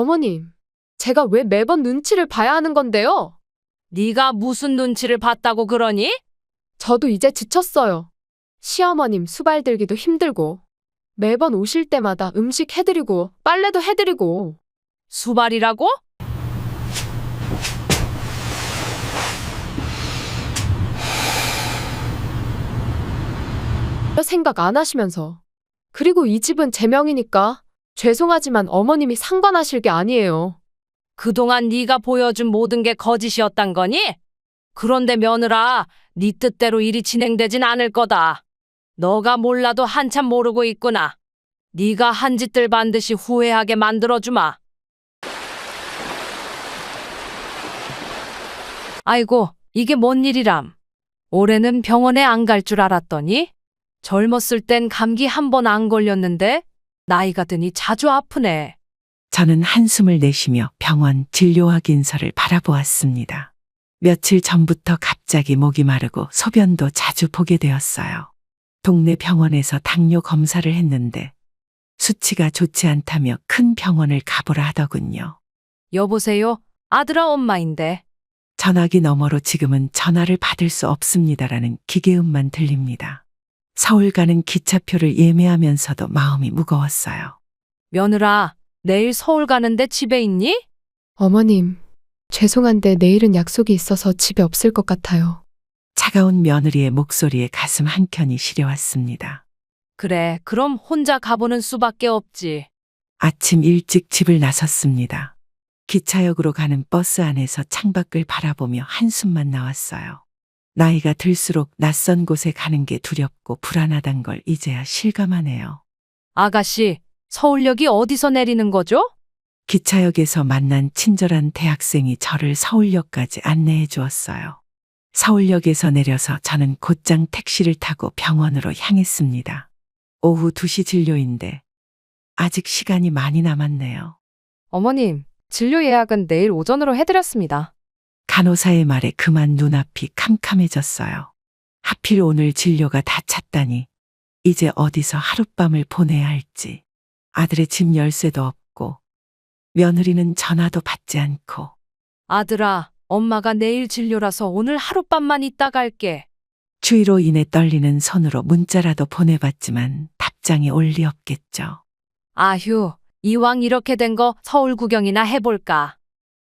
어머님, 제가 왜 매번 눈치를 봐야 하는 건데요? 네가 무슨 눈치를 봤다고 그러니? 저도 이제 지쳤어요. 시어머님 수발 들기도 힘들고, 매번 오실 때마다 음식 해드리고, 빨래도 해드리고. 수발이라고? 생각 안 하시면서. 그리고 이 집은 제 명이니까 죄송하지만 어머님이 상관하실 게 아니에요. 그동안 네가 보여준 모든 게 거짓이었단 거니? 그런데 며느라, 네 뜻대로 일이 진행되진 않을 거다. 너가 몰라도 한참 모르고 있구나. 네가 한 짓들 반드시 후회하게 만들어주마. 아이고, 이게 뭔 일이람. 올해는 병원에 안 갈 줄 알았더니 젊었을 땐 감기 한 번 안 걸렸는데 나이가 드니 자주 아프네. 저는 한숨을 내쉬며 병원 진료 확인서를 바라보았습니다. 며칠 전부터 갑자기 목이 마르고 소변도 자주 보게 되었어요. 동네 병원에서 당뇨 검사를 했는데 수치가 좋지 않다며 큰 병원을 가보라 하더군요. 여보세요? 아들아 엄마인데. 전화기 너머로 지금은 전화를 받을 수 없습니다라는 기계음만 들립니다. 서울 가는 기차표를 예매하면서도 마음이 무거웠어요. 며느라, 내일 서울 가는데 집에 있니? 어머님, 죄송한데 내일은 약속이 있어서 집에 없을 것 같아요. 차가운 며느리의 목소리에 가슴 한켠이 시려왔습니다. 그래, 그럼 혼자 가보는 수밖에 없지. 아침 일찍 집을 나섰습니다. 기차역으로 가는 버스 안에서 창밖을 바라보며 한숨만 나왔어요. 나이가 들수록 낯선 곳에 가는 게 두렵고 불안하단 걸 이제야 실감하네요. 아가씨, 서울역이 어디서 내리는 거죠? 기차역에서 만난 친절한 대학생이 저를 서울역까지 안내해 주었어요. 서울역에서 내려서 저는 곧장 택시를 타고 병원으로 향했습니다. 오후 2시 진료인데 아직 시간이 많이 남았네요. 어머님, 진료 예약은 내일 오전으로 해드렸습니다. 간호사의 말에 그만 눈앞이 캄캄해졌어요. 하필 오늘 진료가 다 찼다니 이제 어디서 하룻밤을 보내야 할지. 아들의 집 열쇠도 없고 며느리는 전화도 받지 않고. 아들아, 엄마가 내일 진료라서 오늘 하룻밤만 있다 갈게. 추위로 인해 떨리는 손으로 문자라도 보내봤지만 답장이 올 리 없겠죠. 아휴, 이왕 이렇게 된 거 서울 구경이나 해볼까.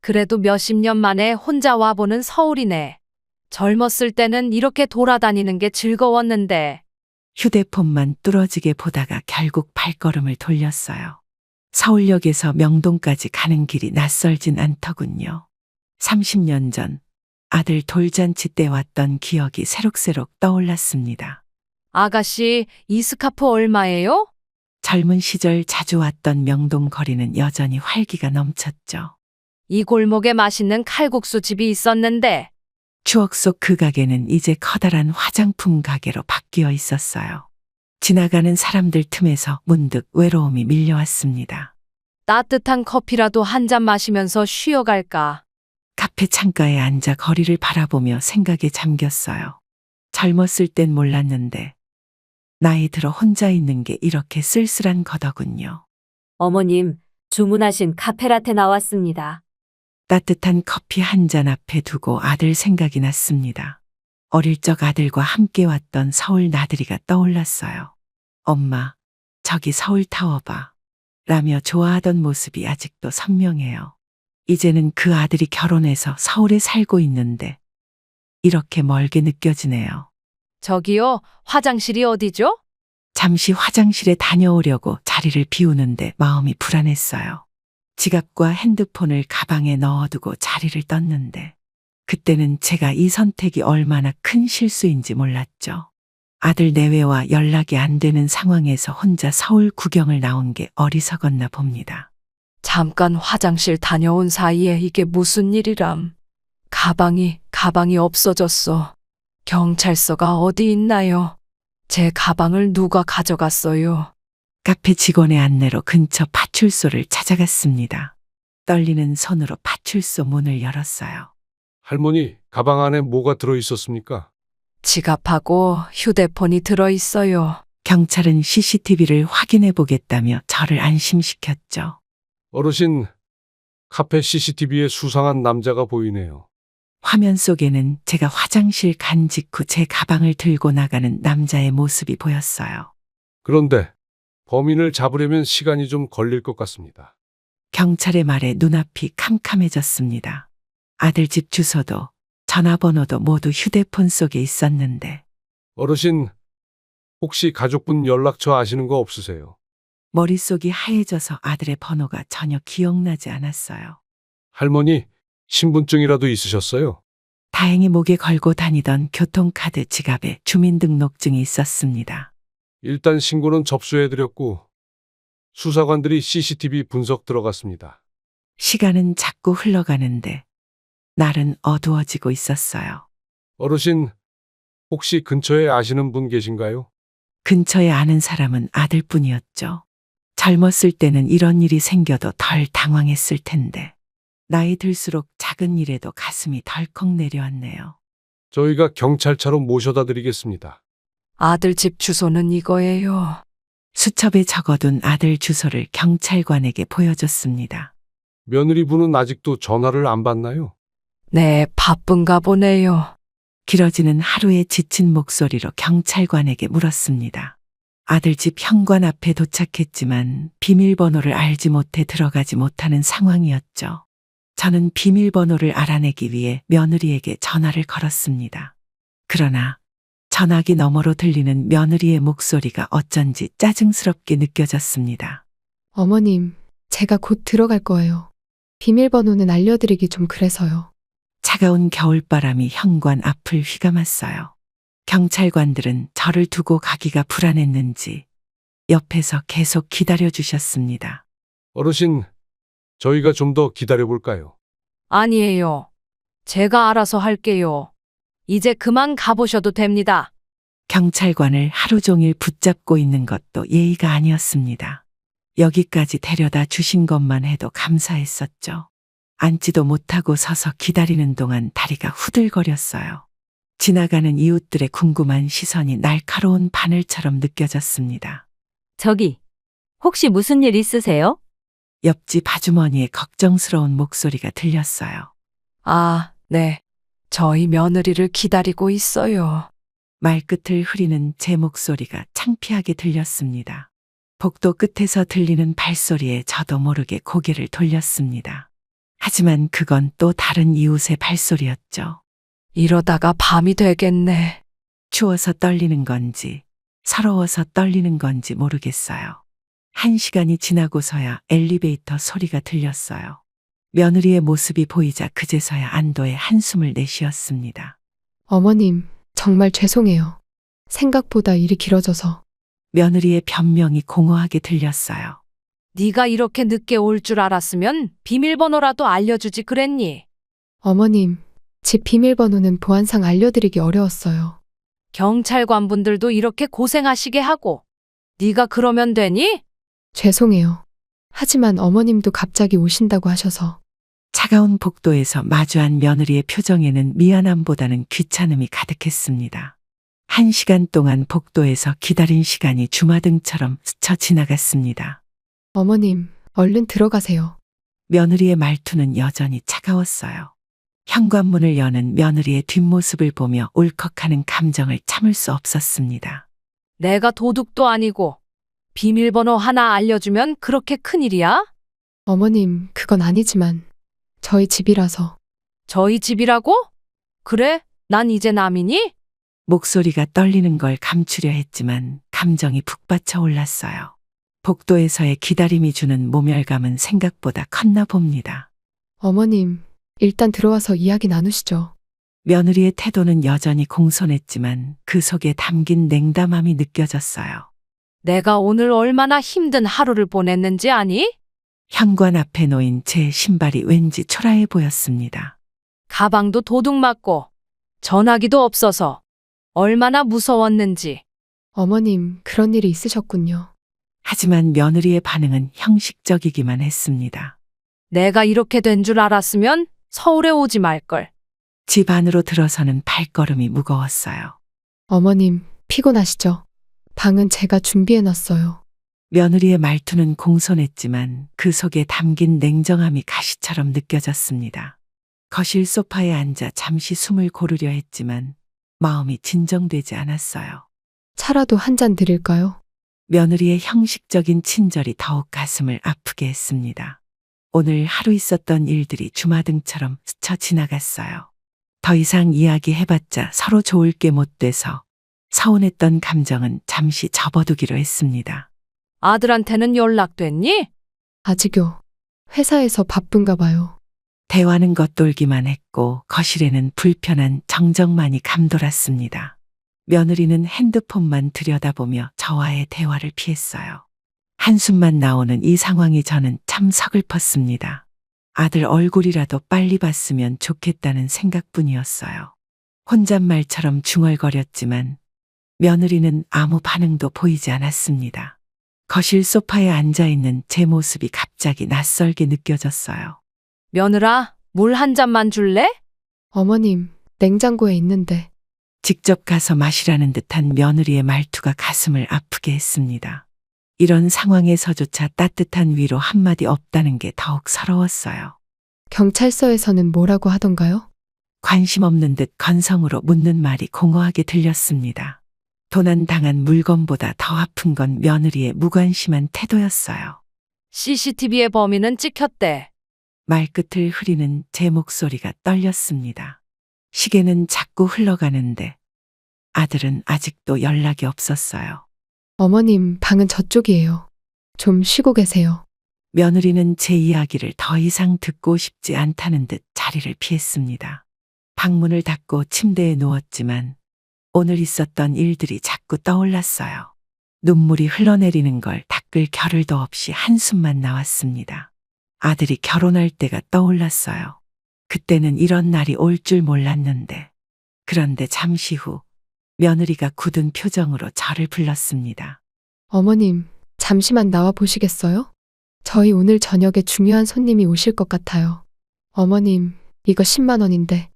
그래도 몇십 년 만에 혼자 와보는 서울이네. 젊었을 때는 이렇게 돌아다니는 게 즐거웠는데. 휴대폰만 뚫어지게 보다가 결국 발걸음을 돌렸어요. 서울역에서 명동까지 가는 길이 낯설진 않더군요. 30년 전 아들 돌잔치 때 왔던 기억이 새록새록 떠올랐습니다. 아가씨, 이 스카프 얼마예요? 젊은 시절 자주 왔던 명동 거리는 여전히 활기가 넘쳤죠. 이 골목에 맛있는 칼국수 집이 있었는데. 추억 속 그 가게는 이제 커다란 화장품 가게로 바뀌어 있었어요. 지나가는 사람들 틈에서 문득 외로움이 밀려왔습니다. 따뜻한 커피라도 한 잔 마시면서 쉬어갈까. 카페 창가에 앉아 거리를 바라보며 생각에 잠겼어요. 젊었을 땐 몰랐는데 나이 들어 혼자 있는 게 이렇게 쓸쓸한 거더군요. 어머님, 주문하신 카페라테 나왔습니다. 따뜻한 커피 한 잔 앞에 두고 아들 생각이 났습니다. 어릴 적 아들과 함께 왔던 서울 나들이가 떠올랐어요. 엄마, 저기 서울타워 봐. 라며 좋아하던 모습이 아직도 선명해요. 이제는 그 아들이 결혼해서 서울에 살고 있는데 이렇게 멀게 느껴지네요. 저기요, 화장실이 어디죠? 잠시 화장실에 다녀오려고 자리를 비우는데 마음이 불안했어요. 지갑과 핸드폰을 가방에 넣어두고 자리를 떴는데 그때는 제가 이 선택이 얼마나 큰 실수인지 몰랐죠. 아들 내외와 연락이 안 되는 상황에서 혼자 서울 구경을 나온 게 어리석었나 봅니다. 잠깐 화장실 다녀온 사이에 이게 무슨 일이람. 가방이 없어졌어. 경찰서가 어디 있나요? 제 가방을 누가 가져갔어요? 카페 직원의 안내로 근처 파출소를 찾아갔습니다. 떨리는 손으로 파출소 문을 열었어요. 할머니, 가방 안에 뭐가 들어있었습니까? 지갑하고 휴대폰이 들어있어요. 경찰은 CCTV를 확인해 보겠다며 저를 안심시켰죠. 어르신, 카페 CCTV에 수상한 남자가 보이네요. 화면 속에는 제가 화장실 간 직후 제 가방을 들고 나가는 남자의 모습이 보였어요. 그런데 범인을 잡으려면 시간이 좀 걸릴 것 같습니다. 경찰의 말에 눈앞이 캄캄해졌습니다. 아들 집 주소도 전화번호도 모두 휴대폰 속에 있었는데 어르신, 혹시 가족분 연락처 아시는 거 없으세요? 머릿속이 하얘져서 아들의 번호가 전혀 기억나지 않았어요. 할머니, 신분증이라도 있으셨어요? 다행히 목에 걸고 다니던 교통카드 지갑에 주민등록증이 있었습니다. 일단 신고는 접수해드렸고 수사관들이 CCTV 분석 들어갔습니다. 시간은 자꾸 흘러가는데 날은 어두워지고 있었어요. 어르신, 혹시 근처에 아시는 분 계신가요? 근처에 아는 사람은 아들뿐이었죠. 젊었을 때는 이런 일이 생겨도 덜 당황했을 텐데 나이 들수록 작은 일에도 가슴이 덜컥 내려왔네요. 저희가 경찰차로 모셔다 드리겠습니다. 아들 집 주소는 이거예요. 수첩에 적어둔 아들 주소를 경찰관에게 보여줬습니다. 며느리분은 아직도 전화를 안 받나요? 네, 바쁜가 보네요. 길어지는 하루에 지친 목소리로 경찰관에게 물었습니다. 아들 집 현관 앞에 도착했지만 비밀번호를 알지 못해 들어가지 못하는 상황이었죠. 저는 비밀번호를 알아내기 위해 며느리에게 전화를 걸었습니다. 그러나 전화기 너머로 들리는 며느리의 목소리가 어쩐지 짜증스럽게 느껴졌습니다. 어머님, 제가 곧 들어갈 거예요. 비밀번호는 알려드리기 좀 그래서요. 차가운 겨울바람이 현관 앞을 휘감았어요. 경찰관들은 저를 두고 가기가 불안했는지 옆에서 계속 기다려주셨습니다. 어르신, 저희가 좀 더 기다려볼까요? 아니에요. 제가 알아서 할게요. 이제 그만 가보셔도 됩니다. 경찰관을 하루 종일 붙잡고 있는 것도 예의가 아니었습니다. 여기까지 데려다 주신 것만 해도 감사했었죠. 앉지도 못하고 서서 기다리는 동안 다리가 후들거렸어요. 지나가는 이웃들의 궁금한 시선이 날카로운 바늘처럼 느껴졌습니다. 저기, 혹시 무슨 일 있으세요? 옆집 아주머니의 걱정스러운 목소리가 들렸어요. 아, 네. 저희 며느리를 기다리고 있어요. 말끝을 흐리는 제 목소리가 창피하게 들렸습니다. 복도 끝에서 들리는 발소리에 저도 모르게 고개를 돌렸습니다. 하지만 그건 또 다른 이웃의 발소리였죠. 이러다가 밤이 되겠네. 추워서 떨리는 건지 서러워서 떨리는 건지 모르겠어요. 1시간이 지나고서야 엘리베이터 소리가 들렸어요. 며느리의 모습이 보이자 그제서야 안도의 한숨을 내쉬었습니다. 어머님, 정말 죄송해요. 생각보다 일이 길어져서. 며느리의 변명이 공허하게 들렸어요. 네가 이렇게 늦게 올 줄 알았으면 비밀번호라도 알려주지 그랬니? 어머님, 집 비밀번호는 보안상 알려드리기 어려웠어요. 경찰관분들도 이렇게 고생하시게 하고 네가 그러면 되니? 죄송해요. 하지만 어머님도 갑자기 오신다고 하셔서. 차가운 복도에서 마주한 며느리의 표정에는 미안함보다는 귀찮음이 가득했습니다. 1시간 동안 복도에서 기다린 시간이 주마등처럼 스쳐 지나갔습니다. 어머님, 얼른 들어가세요. 며느리의 말투는 여전히 차가웠어요. 현관문을 여는 며느리의 뒷모습을 보며 울컥하는 감정을 참을 수 없었습니다. 내가 도둑도 아니고 비밀번호 하나 알려주면 그렇게 큰일이야? 어머님, 그건 아니지만 저희 집이라서. 저희 집이라고? 그래? 난 이제 남이니? 목소리가 떨리는 걸 감추려 했지만 감정이 북받쳐 올랐어요. 복도에서의 기다림이 주는 모멸감은 생각보다 컸나 봅니다. 어머님, 일단 들어와서 이야기 나누시죠. 며느리의 태도는 여전히 공손했지만 그 속에 담긴 냉담함이 느껴졌어요. 내가 오늘 얼마나 힘든 하루를 보냈는지 아니? 현관 앞에 놓인 제 신발이 왠지 초라해 보였습니다. 가방도 도둑 맞고 전화기도 없어서 얼마나 무서웠는지. 어머님, 그런 일이 있으셨군요. 하지만 며느리의 반응은 형식적이기만 했습니다. 내가 이렇게 된 줄 알았으면 서울에 오지 말걸. 집 안으로 들어서는 발걸음이 무거웠어요. 어머님, 피곤하시죠? 방은 제가 준비해놨어요. 며느리의 말투는 공손했지만 그 속에 담긴 냉정함이 가시처럼 느껴졌습니다. 거실 소파에 앉아 잠시 숨을 고르려 했지만 마음이 진정되지 않았어요. 차라도 한 잔 드릴까요? 며느리의 형식적인 친절이 더욱 가슴을 아프게 했습니다. 오늘 하루 있었던 일들이 주마등처럼 스쳐 지나갔어요. 더 이상 이야기해봤자 서로 좋을 게 못 돼서 서운했던 감정은 잠시 접어두기로 했습니다. 아들한테는 연락됐니? 아직요. 회사에서 바쁜가 봐요. 대화는 겉돌기만 했고 거실에는 불편한 정적만이 감돌았습니다. 며느리는 핸드폰만 들여다보며 저와의 대화를 피했어요. 한숨만 나오는 이 상황이 저는 참 서글펐습니다. 아들 얼굴이라도 빨리 봤으면 좋겠다는 생각뿐이었어요. 혼잣말처럼 중얼거렸지만 며느리는 아무 반응도 보이지 않았습니다. 거실 소파에 앉아있는 제 모습이 갑자기 낯설게 느껴졌어요. 며느라, 물 한 잔만 줄래? 어머님, 냉장고에 있는데. 직접 가서 마시라는 듯한 며느리의 말투가 가슴을 아프게 했습니다. 이런 상황에서조차 따뜻한 위로 한마디 없다는 게 더욱 서러웠어요. 경찰서에서는 뭐라고 하던가요? 관심 없는 듯 건성으로 묻는 말이 공허하게 들렸습니다. 도난당한 물건보다 더 아픈 건 며느리의 무관심한 태도였어요. CCTV의 범인은 찍혔대. 말끝을 흐리는 제 목소리가 떨렸습니다. 시계는 자꾸 흘러가는데 아들은 아직도 연락이 없었어요. 어머님, 방은 저쪽이에요. 좀 쉬고 계세요. 며느리는 제 이야기를 더 이상 듣고 싶지 않다는 듯 자리를 피했습니다. 방문을 닫고 침대에 누웠지만 오늘 있었던 일들이 자꾸 떠올랐어요. 눈물이 흘러내리는 걸 닦을 겨를도 없이 한숨만 나왔습니다. 아들이 결혼할 때가 떠올랐어요. 그때는 이런 날이 올 줄 몰랐는데. 그런데 잠시 후 며느리가 굳은 표정으로 저를 불렀습니다. 어머님, 잠시만 나와 보시겠어요? 저희 오늘 저녁에 중요한 손님이 오실 것 같아요. 어머님, 이거 10만 원인데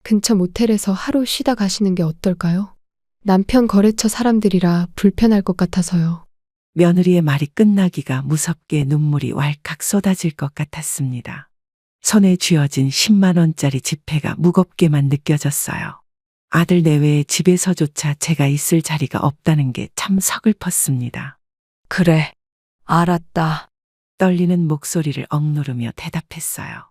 근처 모텔에서 하루 쉬다 가시는 게 어떨까요? 남편 거래처 사람들이라 불편할 것 같아서요. 며느리의 말이 끝나기가 무섭게 눈물이 왈칵 쏟아질 것 같았습니다. 손에 쥐어진 10만 원짜리 지폐가 무겁게만 느껴졌어요. 아들 내외의 집에서조차 제가 있을 자리가 없다는 게 참 서글펐습니다. 그래, 알았다. 떨리는 목소리를 억누르며 대답했어요.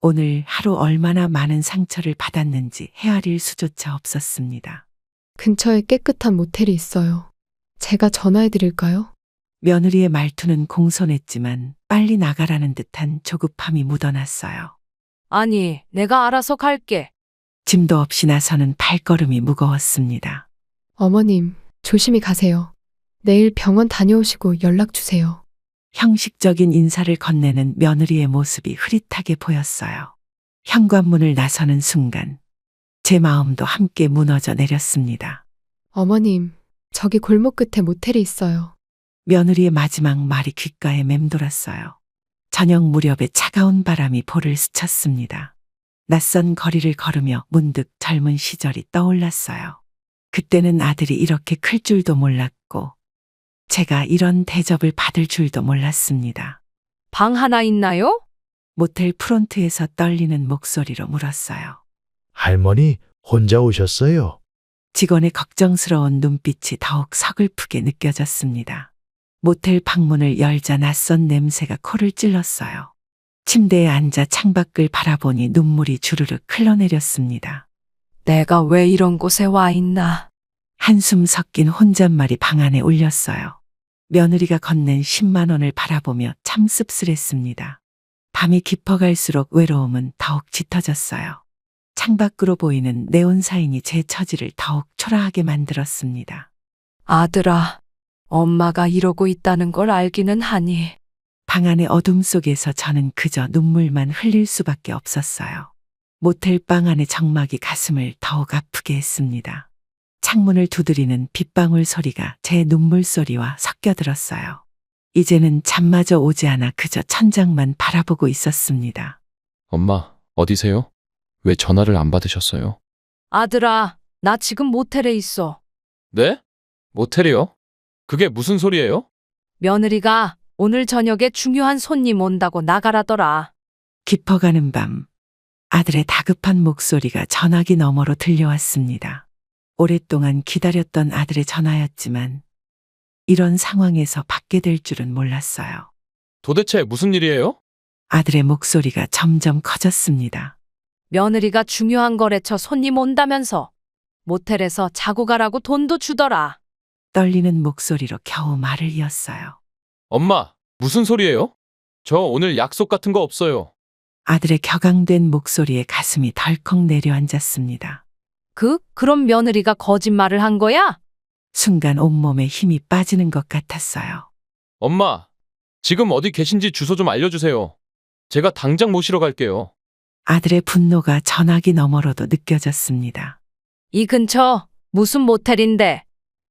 오늘 하루 얼마나 많은 상처를 받았는지 헤아릴 수조차 없었습니다. 근처에 깨끗한 모텔이 있어요. 제가 전화해 드릴까요? 며느리의 말투는 공손했지만 빨리 나가라는 듯한 조급함이 묻어났어요. 아니, 내가 알아서 갈게. 짐도 없이 나서는 발걸음이 무거웠습니다. 어머님, 조심히 가세요. 내일 병원 다녀오시고 연락 주세요. 형식적인 인사를 건네는 며느리의 모습이 흐릿하게 보였어요. 현관문을 나서는 순간 제 마음도 함께 무너져 내렸습니다. 어머님, 저기 골목 끝에 모텔이 있어요. 며느리의 마지막 말이 귓가에 맴돌았어요. 저녁 무렵에 차가운 바람이 볼을 스쳤습니다. 낯선 거리를 걸으며 문득 젊은 시절이 떠올랐어요. 그때는 아들이 이렇게 클 줄도 몰랐고 제가 이런 대접을 받을 줄도 몰랐습니다. 방 하나 있나요? 모텔 프론트에서 떨리는 목소리로 물었어요. 할머니 혼자 오셨어요? 직원의 걱정스러운 눈빛이 더욱 서글프게 느껴졌습니다. 모텔 방문을 열자 낯선 냄새가 코를 찔렀어요. 침대에 앉아 창밖을 바라보니 눈물이 주르륵 흘러내렸습니다. 내가 왜 이런 곳에 와 있나? 한숨 섞인 혼잣말이 방 안에 울렸어요. 며느리가 건넨 10만 원을 바라보며 참 씁쓸했습니다. 밤이 깊어갈수록 외로움은 더욱 짙어졌어요. 창밖으로 보이는 네온 사인이 제 처지를 더욱 초라하게 만들었습니다. 아들아, 엄마가 이러고 있다는 걸 알기는 하니. 방 안의 어둠 속에서 저는 그저 눈물만 흘릴 수밖에 없었어요. 모텔 방 안의 적막이 가슴을 더욱 아프게 했습니다. 창문을 두드리는 빗방울 소리가 제 눈물 소리와 섞여들었어요. 이제는 잠마저 오지 않아 그저 천장만 바라보고 있었습니다. 엄마, 어디세요? 왜 전화를 안 받으셨어요? 아들아, 나 지금 모텔에 있어. 네? 모텔이요? 그게 무슨 소리예요? 며느리가 오늘 저녁에 중요한 손님 온다고 나가라더라. 깊어가는 밤, 아들의 다급한 목소리가 전화기 너머로 들려왔습니다. 오랫동안 기다렸던 아들의 전화였지만 이런 상황에서 받게 될 줄은 몰랐어요. 도대체 무슨 일이에요? 아들의 목소리가 점점 커졌습니다. 며느리가 중요한 거래처 손님 온다면서 모텔에서 자고 가라고 돈도 주더라. 떨리는 목소리로 겨우 말을 이었어요. 엄마, 무슨 소리예요? 저 오늘 약속 같은 거 없어요. 아들의 격앙된 목소리에 가슴이 덜컥 내려앉았습니다. 그럼 며느리가 거짓말을 한 거야? 순간 온몸에 힘이 빠지는 것 같았어요. 엄마, 지금 어디 계신지 주소 좀 알려주세요. 제가 당장 모시러 갈게요. 아들의 분노가 전화기 너머로도 느껴졌습니다. 이 근처 무슨 모텔인데?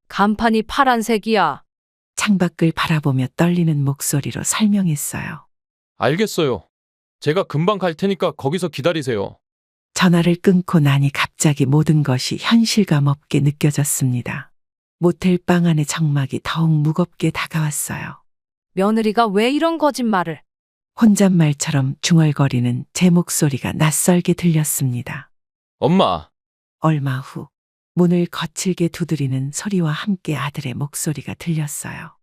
간판이 파란색이야. 창밖을 바라보며 떨리는 목소리로 설명했어요. 알겠어요. 제가 금방 갈 테니까 거기서 기다리세요. 전화를 끊고 나니 갑자기 모든 것이 현실감 없게 느껴졌습니다. 모텔 방 안의 정막이 더욱 무겁게 다가왔어요. 며느리가 왜 이런 거짓말을? 혼잣말처럼 중얼거리는 제 목소리가 낯설게 들렸습니다. 엄마, 얼마 후 문을 거칠게 두드리는 소리와 함께 아들의 목소리가 들렸어요.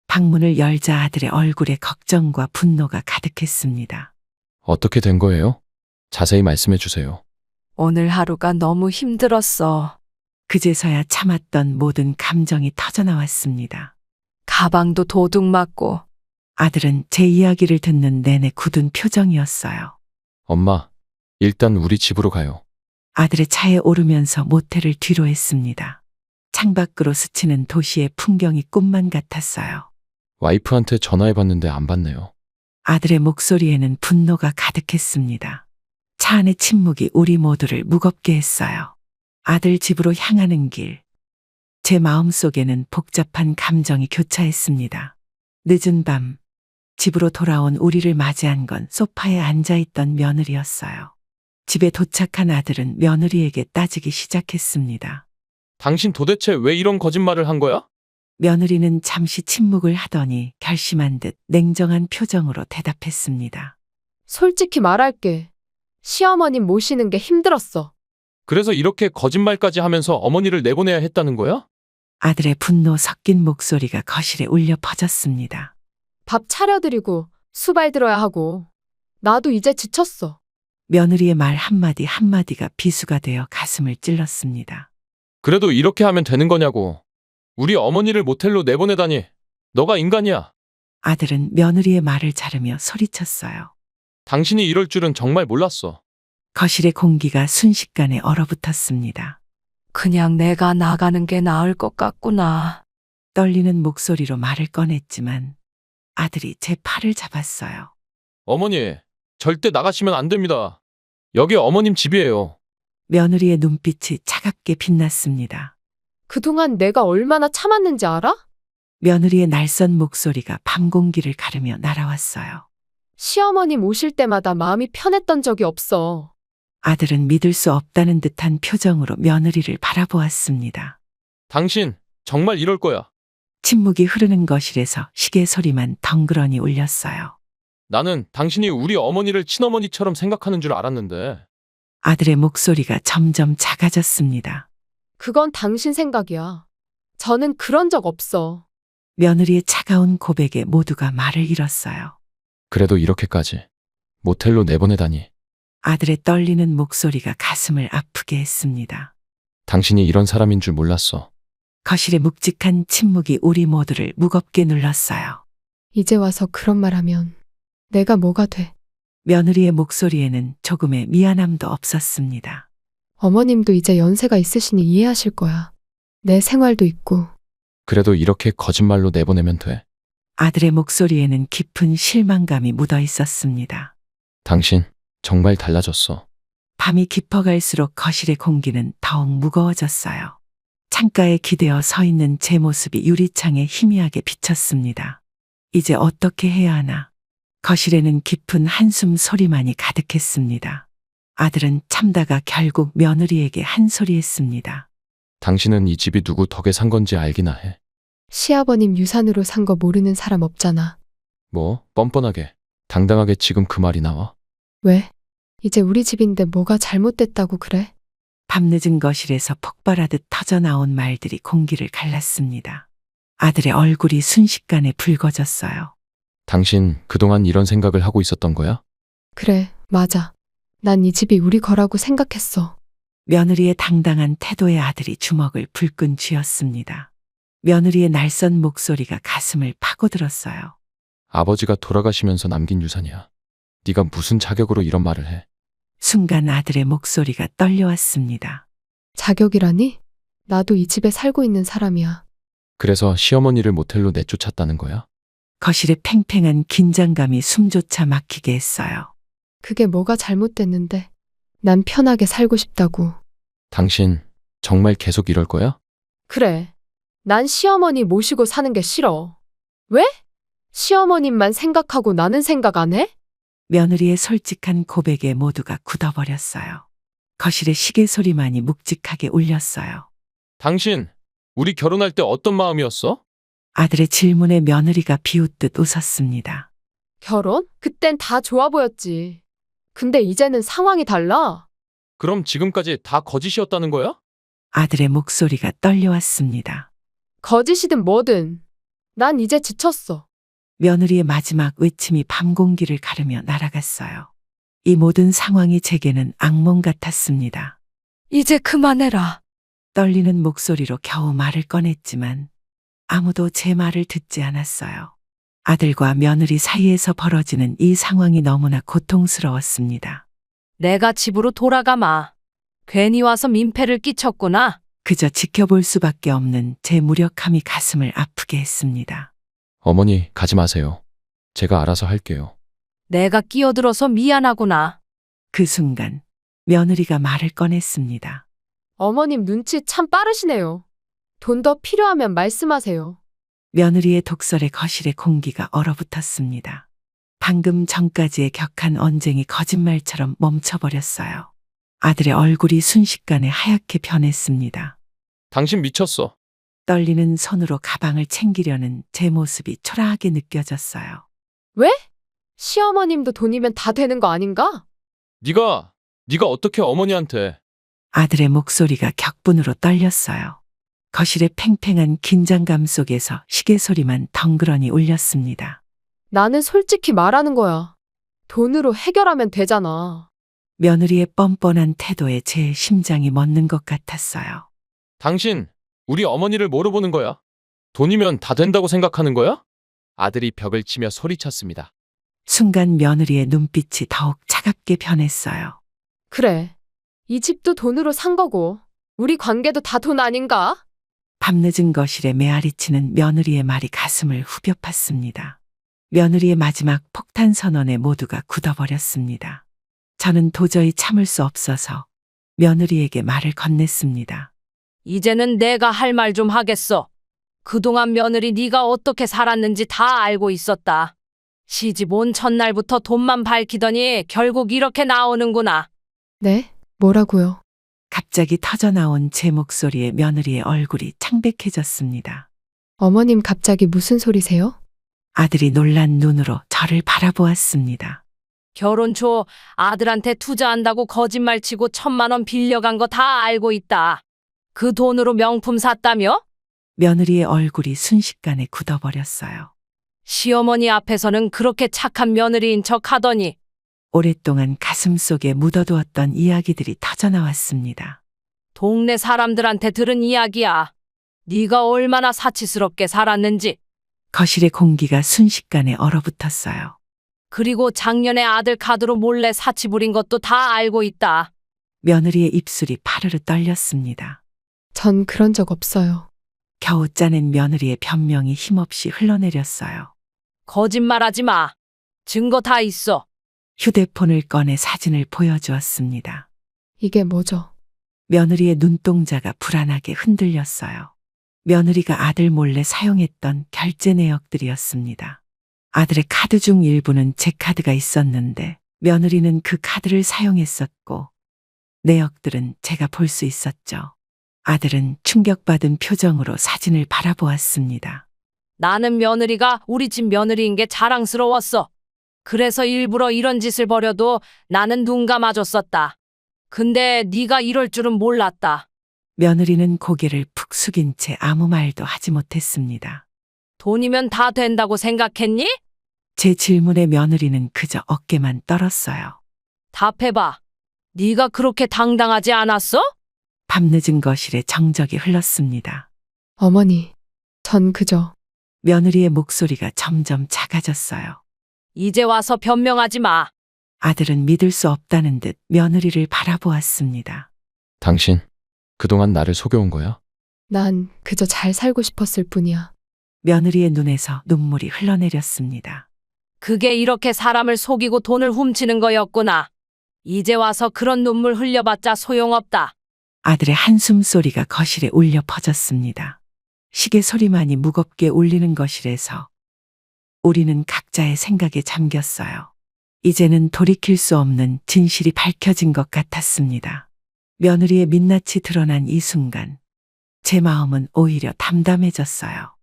방문을 열자 아들의 얼굴에 걱정과 분노가 가득했습니다. 어떻게 된 거예요? 자세히 말씀해 주세요. 오늘 하루가 너무 힘들었어. 그제서야 참았던 모든 감정이 터져나왔습니다. 가방도 도둑 맞고. 아들은 제 이야기를 듣는 내내 굳은 표정이었어요. 엄마, 일단 우리 집으로 가요. 아들의 차에 오르면서 모텔을 뒤로 했습니다. 창밖으로 스치는 도시의 풍경이 꿈만 같았어요. 와이프한테 전화해봤는데 안 받네요. 아들의 목소리에는 분노가 가득했습니다. 차 안의 침묵이 우리 모두를 무겁게 했어요. 아들 집으로 향하는 길. 제 마음속에는 복잡한 감정이 교차했습니다. 늦은 밤, 집으로 돌아온 우리를 맞이한 건 소파에 앉아있던 며느리였어요. 집에 도착한 아들은 며느리에게 따지기 시작했습니다. 당신 도대체 왜 이런 거짓말을 한 거야? 며느리는 잠시 침묵을 하더니 결심한 듯 냉정한 표정으로 대답했습니다. 솔직히 말할게. 시어머님 모시는 게 힘들었어. 그래서 이렇게 거짓말까지 하면서 어머니를 내보내야 했다는 거야? 아들의 분노 섞인 목소리가 거실에 울려 퍼졌습니다. 밥 차려드리고 수발 들어야 하고. 나도 이제 지쳤어. 며느리의 말 한마디 한마디가 비수가 되어 가슴을 찔렀습니다. 그래도 이렇게 하면 되는 거냐고. 우리 어머니를 모텔로 내보내다니. 너가 인간이야. 아들은 며느리의 말을 자르며 소리쳤어요. 당신이 이럴 줄은 정말 몰랐어. 거실의 공기가 순식간에 얼어붙었습니다. 그냥 내가 나가는 게 나을 것 같구나. 떨리는 목소리로 말을 꺼냈지만 아들이 제 팔을 잡았어요. 어머니, 절대 나가시면 안 됩니다. 여기 어머님 집이에요. 며느리의 눈빛이 차갑게 빛났습니다. 그동안 내가 얼마나 참았는지 알아? 며느리의 날선 목소리가 밤 공기를 가르며 날아왔어요. 시어머님 오실 때마다 마음이 편했던 적이 없어. 아들은 믿을 수 없다는 듯한 표정으로 며느리를 바라보았습니다. 당신, 정말 이럴 거야. 침묵이 흐르는 거실에서 시계 소리만 덩그러니 울렸어요. 나는 당신이 우리 어머니를 친어머니처럼 생각하는 줄 알았는데. 아들의 목소리가 점점 작아졌습니다. 그건 당신 생각이야. 저는 그런 적 없어. 며느리의 차가운 고백에 모두가 말을 잃었어요. 그래도 이렇게까지 모텔로 내보내다니. 아들의 떨리는 목소리가 가슴을 아프게 했습니다. 당신이 이런 사람인 줄 몰랐어. 거실의 묵직한 침묵이 우리 모두를 무겁게 눌렀어요. 이제 와서 그런 말 하면 내가 뭐가 돼? 며느리의 목소리에는 조금의 미안함도 없었습니다. 어머님도 이제 연세가 있으시니 이해하실 거야. 내 생활도 있고. 그래도 이렇게 거짓말로 내보내면 돼. 아들의 목소리에는 깊은 실망감이 묻어 있었습니다. 당신, 정말 달라졌어. 밤이 깊어갈수록 거실의 공기는 더욱 무거워졌어요. 창가에 기대어 서 있는 제 모습이 유리창에 희미하게 비쳤습니다. 이제 어떻게 해야 하나? 거실에는 깊은 한숨 소리만이 가득했습니다. 아들은 참다가 결국 며느리에게 한 소리 했습니다. 당신은 이 집이 누구 덕에 산 건지 알기나 해. 시아버님 유산으로 산 거 모르는 사람 없잖아. 뭐, 뻔뻔하게, 당당하게 지금 그 말이 나와? 왜? 이제 우리 집인데 뭐가 잘못됐다고 그래? 밤늦은 거실에서 폭발하듯 터져나온 말들이 공기를 갈랐습니다. 아들의 얼굴이 순식간에 붉어졌어요. 당신 그동안 이런 생각을 하고 있었던 거야? 그래, 맞아. 난 이 집이 우리 거라고 생각했어. 며느리의 당당한 태도에 아들이 주먹을 불끈 쥐었습니다. 며느리의 날선 목소리가 가슴을 파고들었어요. 아버지가 돌아가시면서 남긴 유산이야. 네가 무슨 자격으로 이런 말을 해? 순간 아들의 목소리가 떨려왔습니다. 자격이라니? 나도 이 집에 살고 있는 사람이야. 그래서 시어머니를 모텔로 내쫓았다는 거야? 거실에 팽팽한 긴장감이 숨조차 막히게 했어요. 그게 뭐가 잘못됐는데. 난 편하게 살고 싶다고. 당신 정말 계속 이럴 거야? 그래. 난 시어머니 모시고 사는 게 싫어. 왜? 시어머님만 생각하고 나는 생각 안 해? 며느리의 솔직한 고백에 모두가 굳어버렸어요. 거실의 시계 소리만이 묵직하게 울렸어요. 당신, 우리 결혼할 때 어떤 마음이었어? 아들의 질문에 며느리가 비웃듯 웃었습니다. 결혼? 그땐 다 좋아 보였지. 근데 이제는 상황이 달라. 그럼 지금까지 다 거짓이었다는 거야? 아들의 목소리가 떨려왔습니다. 거짓이든 뭐든. 난 이제 지쳤어. 며느리의 마지막 외침이 밤 공기를 가르며 날아갔어요. 이 모든 상황이 제게는 악몽 같았습니다. 이제 그만해라. 떨리는 목소리로 겨우 말을 꺼냈지만 아무도 제 말을 듣지 않았어요. 아들과 며느리 사이에서 벌어지는 이 상황이 너무나 고통스러웠습니다. 내가 집으로 돌아가마. 괜히 와서 민폐를 끼쳤구나. 그저 지켜볼 수밖에 없는 제 무력함이 가슴을 아프게 했습니다. 어머니, 가지 마세요. 제가 알아서 할게요. 내가 끼어들어서 미안하구나. 그 순간 며느리가 말을 꺼냈습니다. 어머님 눈치 참 빠르시네요. 돈 더 필요하면 말씀하세요. 며느리의 독설에 거실의 공기가 얼어붙었습니다. 방금 전까지의 격한 언쟁이 거짓말처럼 멈춰버렸어요. 아들의 얼굴이 순식간에 하얗게 변했습니다. 당신 미쳤어. 떨리는 손으로 가방을 챙기려는 제 모습이 초라하게 느껴졌어요. 왜? 시어머님도 돈이면 다 되는 거 아닌가? 네가 어떻게 어머니한테. 아들의 목소리가 격분으로 떨렸어요. 거실의 팽팽한 긴장감 속에서 시계 소리만 덩그러니 울렸습니다. 나는 솔직히 말하는 거야. 돈으로 해결하면 되잖아. 며느리의 뻔뻔한 태도에 제 심장이 멎는 것 같았어요. 당신, 우리 어머니를 뭐로 보는 거야? 돈이면 다 된다고 생각하는 거야? 아들이 벽을 치며 소리쳤습니다. 순간 며느리의 눈빛이 더욱 차갑게 변했어요. 그래. 이 집도 돈으로 산 거고, 우리 관계도 다 돈 아닌가? 밤늦은 거실에 메아리치는 며느리의 말이 가슴을 후벼 팠습니다. 며느리의 마지막 폭탄 선언에 모두가 굳어버렸습니다. 저는 도저히 참을 수 없어서 며느리에게 말을 건넸습니다. 이제는 내가 할 말 좀 하겠어. 그동안 며느리 네가 어떻게 살았는지 다 알고 있었다. 시집 온 첫날부터 돈만 밝히더니 결국 이렇게 나오는구나. 네? 뭐라고요? 갑자기 터져나온 제 목소리에 며느리의 얼굴이 창백해졌습니다. 어머님 갑자기 무슨 소리세요? 아들이 놀란 눈으로 저를 바라보았습니다. 결혼 초 아들한테 투자한다고 거짓말치고 1,000만 원 빌려간 거 다 알고 있다. 그 돈으로 명품 샀다며? 며느리의 얼굴이 순식간에 굳어버렸어요. 시어머니 앞에서는 그렇게 착한 며느리인 척 하더니 오랫동안 가슴속에 묻어두었던 이야기들이 터져나왔습니다. 동네 사람들한테 들은 이야기야. 네가 얼마나 사치스럽게 살았는지. 거실의 공기가 순식간에 얼어붙었어요. 그리고 작년에 아들 카드로 몰래 사치 부린 것도 다 알고 있다. 며느리의 입술이 파르르 떨렸습니다. 전 그런 적 없어요. 겨우 짜낸 며느리의 변명이 힘없이 흘러내렸어요. 거짓말하지 마. 증거 다 있어. 휴대폰을 꺼내 사진을 보여주었습니다. 이게 뭐죠? 며느리의 눈동자가 불안하게 흔들렸어요. 며느리가 아들 몰래 사용했던 결제 내역들이었습니다. 아들의 카드 중 일부는 제 카드가 있었는데 며느리는 그 카드를 사용했었고 내역들은 제가 볼 수 있었죠. 아들은 충격받은 표정으로 사진을 바라보았습니다. 나는 며느리가 우리 집 며느리인 게 자랑스러웠어. 그래서 일부러 이런 짓을 벌여도 나는 눈 감아줬었다. 근데 네가 이럴 줄은 몰랐다. 며느리는 고개를 푹 숙인 채 아무 말도 하지 못했습니다. 돈이면 다 된다고 생각했니? 제 질문에 며느리는 그저 어깨만 떨었어요. 답해봐. 네가 그렇게 당당하지 않았어? 밤늦은 거실에 정적이 흘렀습니다. 어머니, 전 그저 며느리의 목소리가 점점 작아졌어요. 이제 와서 변명하지 마. 아들은 믿을 수 없다는 듯 며느리를 바라보았습니다. 당신, 그동안 나를 속여온 거야? 난 그저 잘 살고 싶었을 뿐이야. 며느리의 눈에서 눈물이 흘러내렸습니다. 그게 이렇게 사람을 속이고 돈을 훔치는 거였구나. 이제 와서 그런 눈물 흘려봤자 소용없다. 아들의 한숨 소리가 거실에 울려 퍼졌습니다. 시계 소리만이 무겁게 울리는 거실에서 우리는 각자의 생각에 잠겼어요. 이제는 돌이킬 수 없는 진실이 밝혀진 것 같았습니다. 며느리의 민낯이 드러난 이 순간, 제 마음은 오히려 담담해졌어요.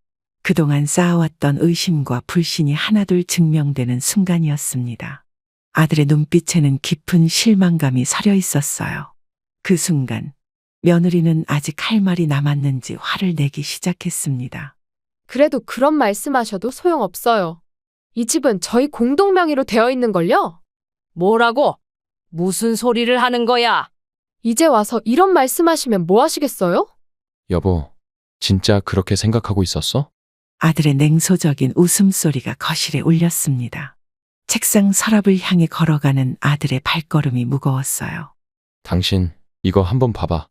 그동안 쌓아왔던 의심과 불신이 하나둘 증명되는 순간이었습니다. 아들의 눈빛에는 깊은 실망감이 서려 있었어요. 그 순간, 며느리는 아직 할 말이 남았는지 화를 내기 시작했습니다. 그래도 그런 말씀하셔도 소용없어요. 이 집은 저희 공동 명의로 되어 있는걸요? 뭐라고? 무슨 소리를 하는 거야? 이제 와서 이런 말씀하시면 뭐 하시겠어요? 여보, 진짜 그렇게 생각하고 있었어? 아들의 냉소적인 웃음소리가 거실에 울렸습니다. 책상 서랍을 향해 걸어가는 아들의 발걸음이 무거웠어요. 당신, 이거 한번 봐봐.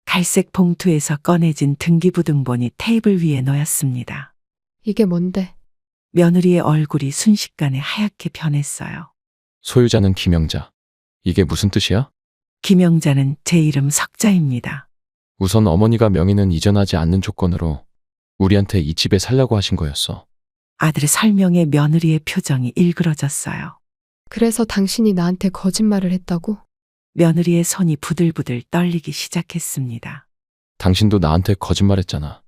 갈색 봉투에서 꺼내진 등기부등본이 테이블 위에 놓였습니다. 이게 뭔데? 며느리의 얼굴이 순식간에 하얗게 변했어요. 소유자는 김영자. 이게 무슨 뜻이야? 김영자는 제 이름 석자입니다. 우선 어머니가 명의는 이전하지 않는 조건으로 우리한테 이 집에 살려고 하신 거였어. 아들의 설명에 며느리의 표정이 일그러졌어요. 그래서 당신이 나한테 거짓말을 했다고? 며느리의 손이 부들부들 떨리기 시작했습니다. 당신도 나한테 거짓말했잖아.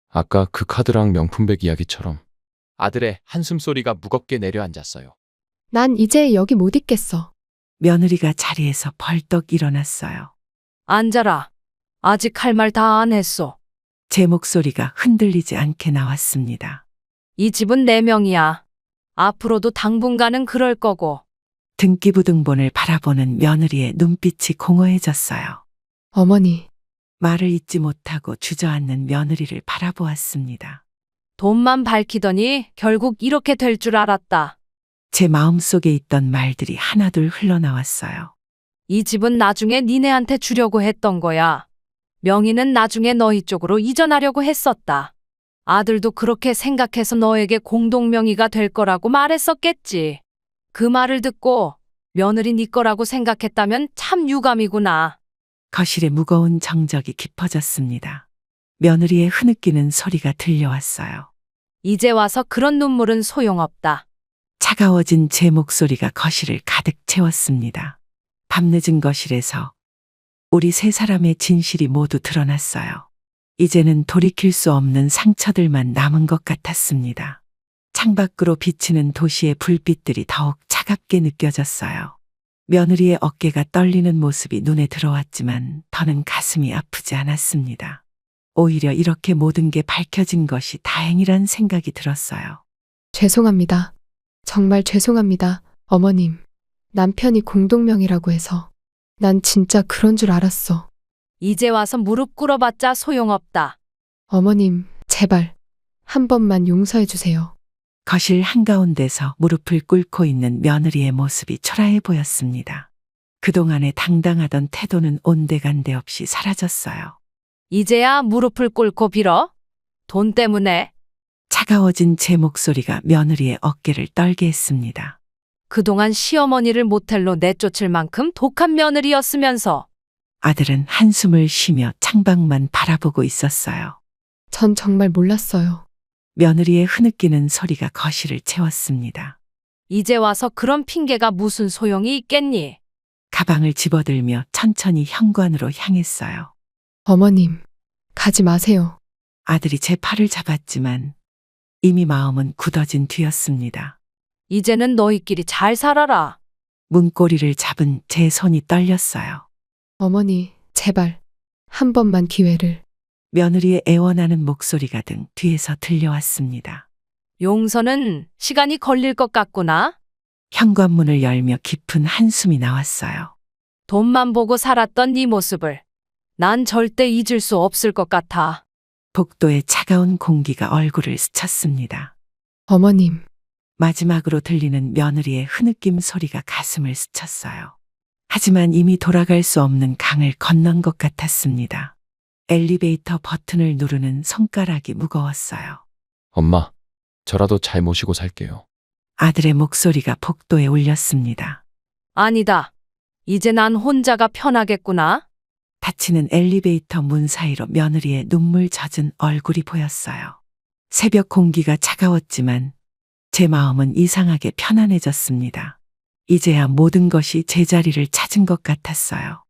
아까 그 카드랑 명품백 이야기처럼. 아들의 한숨소리가 무겁게 내려앉았어요. 난 이제 여기 못 있겠어. 며느리가 자리에서 벌떡 일어났어요. 앉아라. 아직 할 말 다 안 했어. 제 목소리가 흔들리지 않게 나왔습니다. 이 집은 내 명이야. 앞으로도 당분간은 그럴 거고. 등기부등본을 바라보는 며느리의 눈빛이 공허해졌어요. 어머니, 말을 잇지 못하고 주저앉는 며느리를 바라보았습니다. 돈만 밝히더니 결국 이렇게 될 줄 알았다. 제 마음속에 있던 말들이 하나둘 흘러나왔어요. 이 집은 나중에 니네한테 주려고 했던 거야. 명의는 나중에 너희 쪽으로 이전하려고 했었다. 아들도 그렇게 생각해서 너에게 공동명의가 될 거라고 말했었겠지. 그 말을 듣고 며느리 네 거라고 생각했다면 참 유감이구나. 거실에 무거운 정적이 깊어졌습니다. 며느리의 흐느끼는 소리가 들려왔어요. 이제 와서 그런 눈물은 소용없다. 차가워진 제 목소리가 거실을 가득 채웠습니다. 밤늦은 거실에서 우리 세 사람의 진실이 모두 드러났어요. 이제는 돌이킬 수 없는 상처들만 남은 것 같았습니다. 창밖으로 비치는 도시의 불빛들이 더욱 차갑게 느껴졌어요. 며느리의 어깨가 떨리는 모습이 눈에 들어왔지만 더는 가슴이 아프지 않았습니다. 오히려 이렇게 모든 게 밝혀진 것이 다행이란 생각이 들었어요. 죄송합니다. 정말 죄송합니다, 어머님. 남편이 공동명의라고 해서. 난 진짜 그런 줄 알았어. 이제 와서 무릎 꿇어봤자 소용없다. 어머님, 제발 한 번만 용서해 주세요. 거실 한가운데서 무릎을 꿇고 있는 며느리의 모습이 초라해 보였습니다. 그동안의 당당하던 태도는 온데간데 없이 사라졌어요. 이제야 무릎을 꿇고 빌어? 돈 때문에? 차가워진 제 목소리가 며느리의 어깨를 떨게 했습니다. 그동안 시어머니를 모텔로 내쫓을 만큼 독한 며느리였으면서. 아들은 한숨을 쉬며 창밖만 바라보고 있었어요. 전 정말 몰랐어요. 며느리의 흐느끼는 소리가 거실을 채웠습니다. 이제 와서 그런 핑계가 무슨 소용이 있겠니? 가방을 집어들며 천천히 현관으로 향했어요. 어머님, 가지 마세요. 아들이 제 팔을 잡았지만 이미 마음은 굳어진 뒤였습니다. 이제는 너희끼리 잘 살아라. 문고리를 잡은 제 손이 떨렸어요. 어머니, 제발. 한 번만 기회를. 며느리의 애원하는 목소리가 등 뒤에서 들려왔습니다. 용서는 시간이 걸릴 것 같구나. 현관문을 열며 깊은 한숨이 나왔어요. 돈만 보고 살았던 네 모습을 난 절대 잊을 수 없을 것 같아. 복도의 차가운 공기가 얼굴을 스쳤습니다. 어머님, 마지막으로 들리는 며느리의 흐느낌 소리가 가슴을 스쳤어요. 하지만 이미 돌아갈 수 없는 강을 건넌 것 같았습니다. 엘리베이터 버튼을 누르는 손가락이 무거웠어요. 엄마, 저라도 잘 모시고 살게요. 아들의 목소리가 복도에 울렸습니다. 아니다. 이제 난 혼자가 편하겠구나. 닫히는 엘리베이터 문 사이로 며느리의 눈물 젖은 얼굴이 보였어요. 새벽 공기가 차가웠지만 제 마음은 이상하게 편안해졌습니다. 이제야 모든 것이 제자리를 찾은 것 같았어요.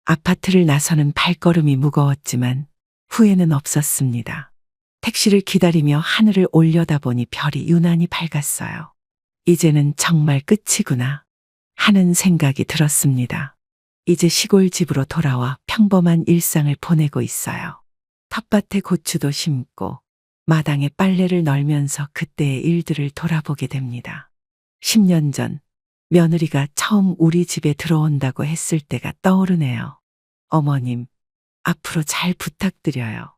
아파트를 나서는 발걸음이 무거웠지만 후회는 없었습니다. 택시를 기다리며 하늘을 올려다보니 별이 유난히 밝았어요. 이제는 정말 끝이구나 하는 생각이 들었습니다. 이제 시골 집으로 돌아와 평범한 일상을 보내고 있어요. 텃밭에 고추도 심고 마당에 빨래를 널면서 그때의 일들을 돌아보게 됩니다. 10년 전 며느리가 처음 우리 집에 들어온다고 했을 때가 떠오르네요. 어머님, 앞으로 잘 부탁드려요.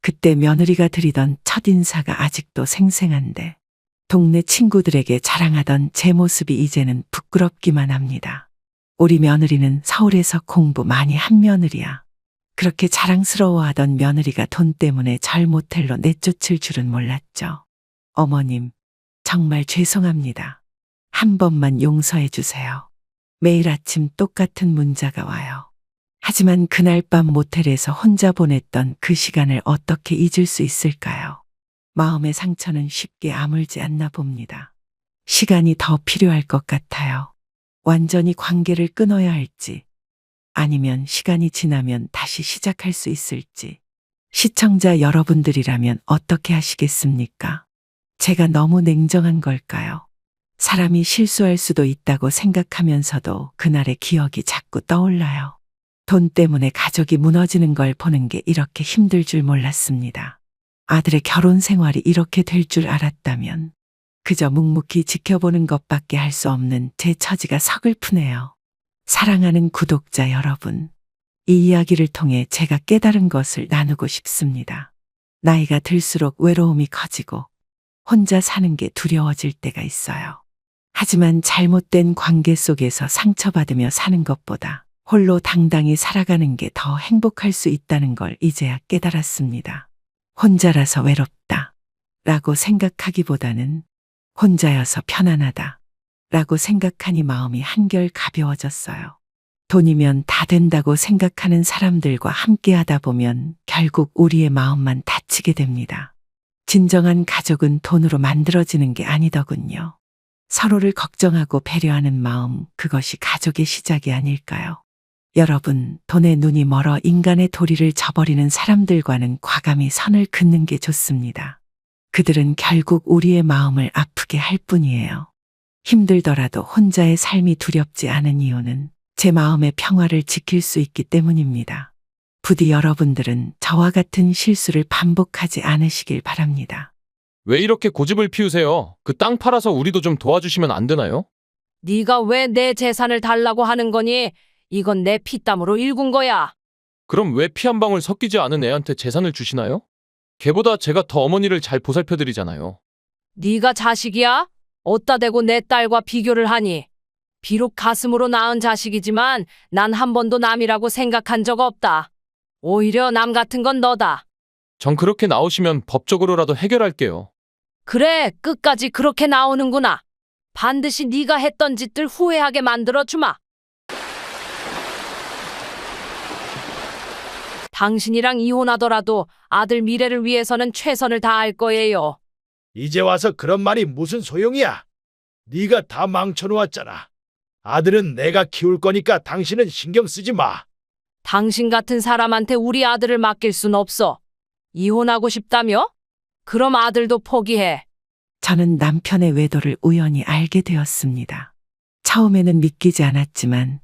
그때 며느리가 드리던 첫인사가 아직도 생생한데 동네 친구들에게 자랑하던 제 모습이 이제는 부끄럽기만 합니다. 우리 며느리는 서울에서 공부 많이 한 며느리야. 그렇게 자랑스러워하던 며느리가 돈 때문에 절 모텔로 내쫓을 줄은 몰랐죠. 어머님, 정말 죄송합니다. 한 번만 용서해 주세요. 매일 아침 똑같은 문자가 와요. 하지만 그날 밤 모텔에서 혼자 보냈던 그 시간을 어떻게 잊을 수 있을까요? 마음의 상처는 쉽게 아물지 않나 봅니다. 시간이 더 필요할 것 같아요. 완전히 관계를 끊어야 할지, 아니면 시간이 지나면 다시 시작할 수 있을지. 시청자 여러분들이라면 어떻게 하시겠습니까? 제가 너무 냉정한 걸까요? 사람이 실수할 수도 있다고 생각하면서도 그날의 기억이 자꾸 떠올라요. 돈 때문에 가족이 무너지는 걸 보는 게 이렇게 힘들 줄 몰랐습니다. 아들의 결혼 생활이 이렇게 될 줄 알았다면 그저 묵묵히 지켜보는 것밖에 할 수 없는 제 처지가 서글프네요. 사랑하는 구독자 여러분, 이 이야기를 통해 제가 깨달은 것을 나누고 싶습니다. 나이가 들수록 외로움이 커지고 혼자 사는 게 두려워질 때가 있어요. 하지만 잘못된 관계 속에서 상처받으며 사는 것보다 홀로 당당히 살아가는 게 더 행복할 수 있다는 걸 이제야 깨달았습니다. 혼자라서 외롭다 라고 생각하기보다는 혼자여서 편안하다 라고 생각하니 마음이 한결 가벼워졌어요. 돈이면 다 된다고 생각하는 사람들과 함께 하다 보면 결국 우리의 마음만 다치게 됩니다. 진정한 가족은 돈으로 만들어지는 게 아니더군요. 서로를 걱정하고 배려하는 마음, 그것이 가족의 시작이 아닐까요? 여러분, 돈에 눈이 멀어 인간의 도리를 저버리는 사람들과는 과감히 선을 긋는 게 좋습니다. 그들은 결국 우리의 마음을 아프게 할 뿐이에요. 힘들더라도 혼자의 삶이 두렵지 않은 이유는 제 마음의 평화를 지킬 수 있기 때문입니다. 부디 여러분들은 저와 같은 실수를 반복하지 않으시길 바랍니다. 왜 이렇게 고집을 피우세요? 그 땅 팔아서 우리도 좀 도와주시면 안 되나요? 네가 왜 내 재산을 달라고 하는 거니? 이건 내 피땀으로 일군 거야. 그럼 왜 피 한 방울 섞이지 않은 애한테 재산을 주시나요? 걔보다 제가 더 어머니를 잘 보살펴드리잖아요. 네가 자식이야? 어따 대고 내 딸과 비교를 하니? 비록 가슴으로 낳은 자식이지만 난 한 번도 남이라고 생각한 적 없다. 오히려 남 같은 건 너다. 전 그렇게 나오시면 법적으로라도 해결할게요. 그래, 끝까지 그렇게 나오는구나. 반드시 네가 했던 짓들 후회하게 만들어주마. 당신이랑 이혼하더라도 아들 미래를 위해서는 최선을 다할 거예요. 이제 와서 그런 말이 무슨 소용이야? 네가 다 망쳐놓았잖아. 아들은 내가 키울 거니까 당신은 신경 쓰지 마. 당신 같은 사람한테 우리 아들을 맡길 순 없어. 이혼하고 싶다며? 그럼 아들도 포기해. 저는 남편의 외도를 우연히 알게 되었습니다. 처음에는 믿기지 않았지만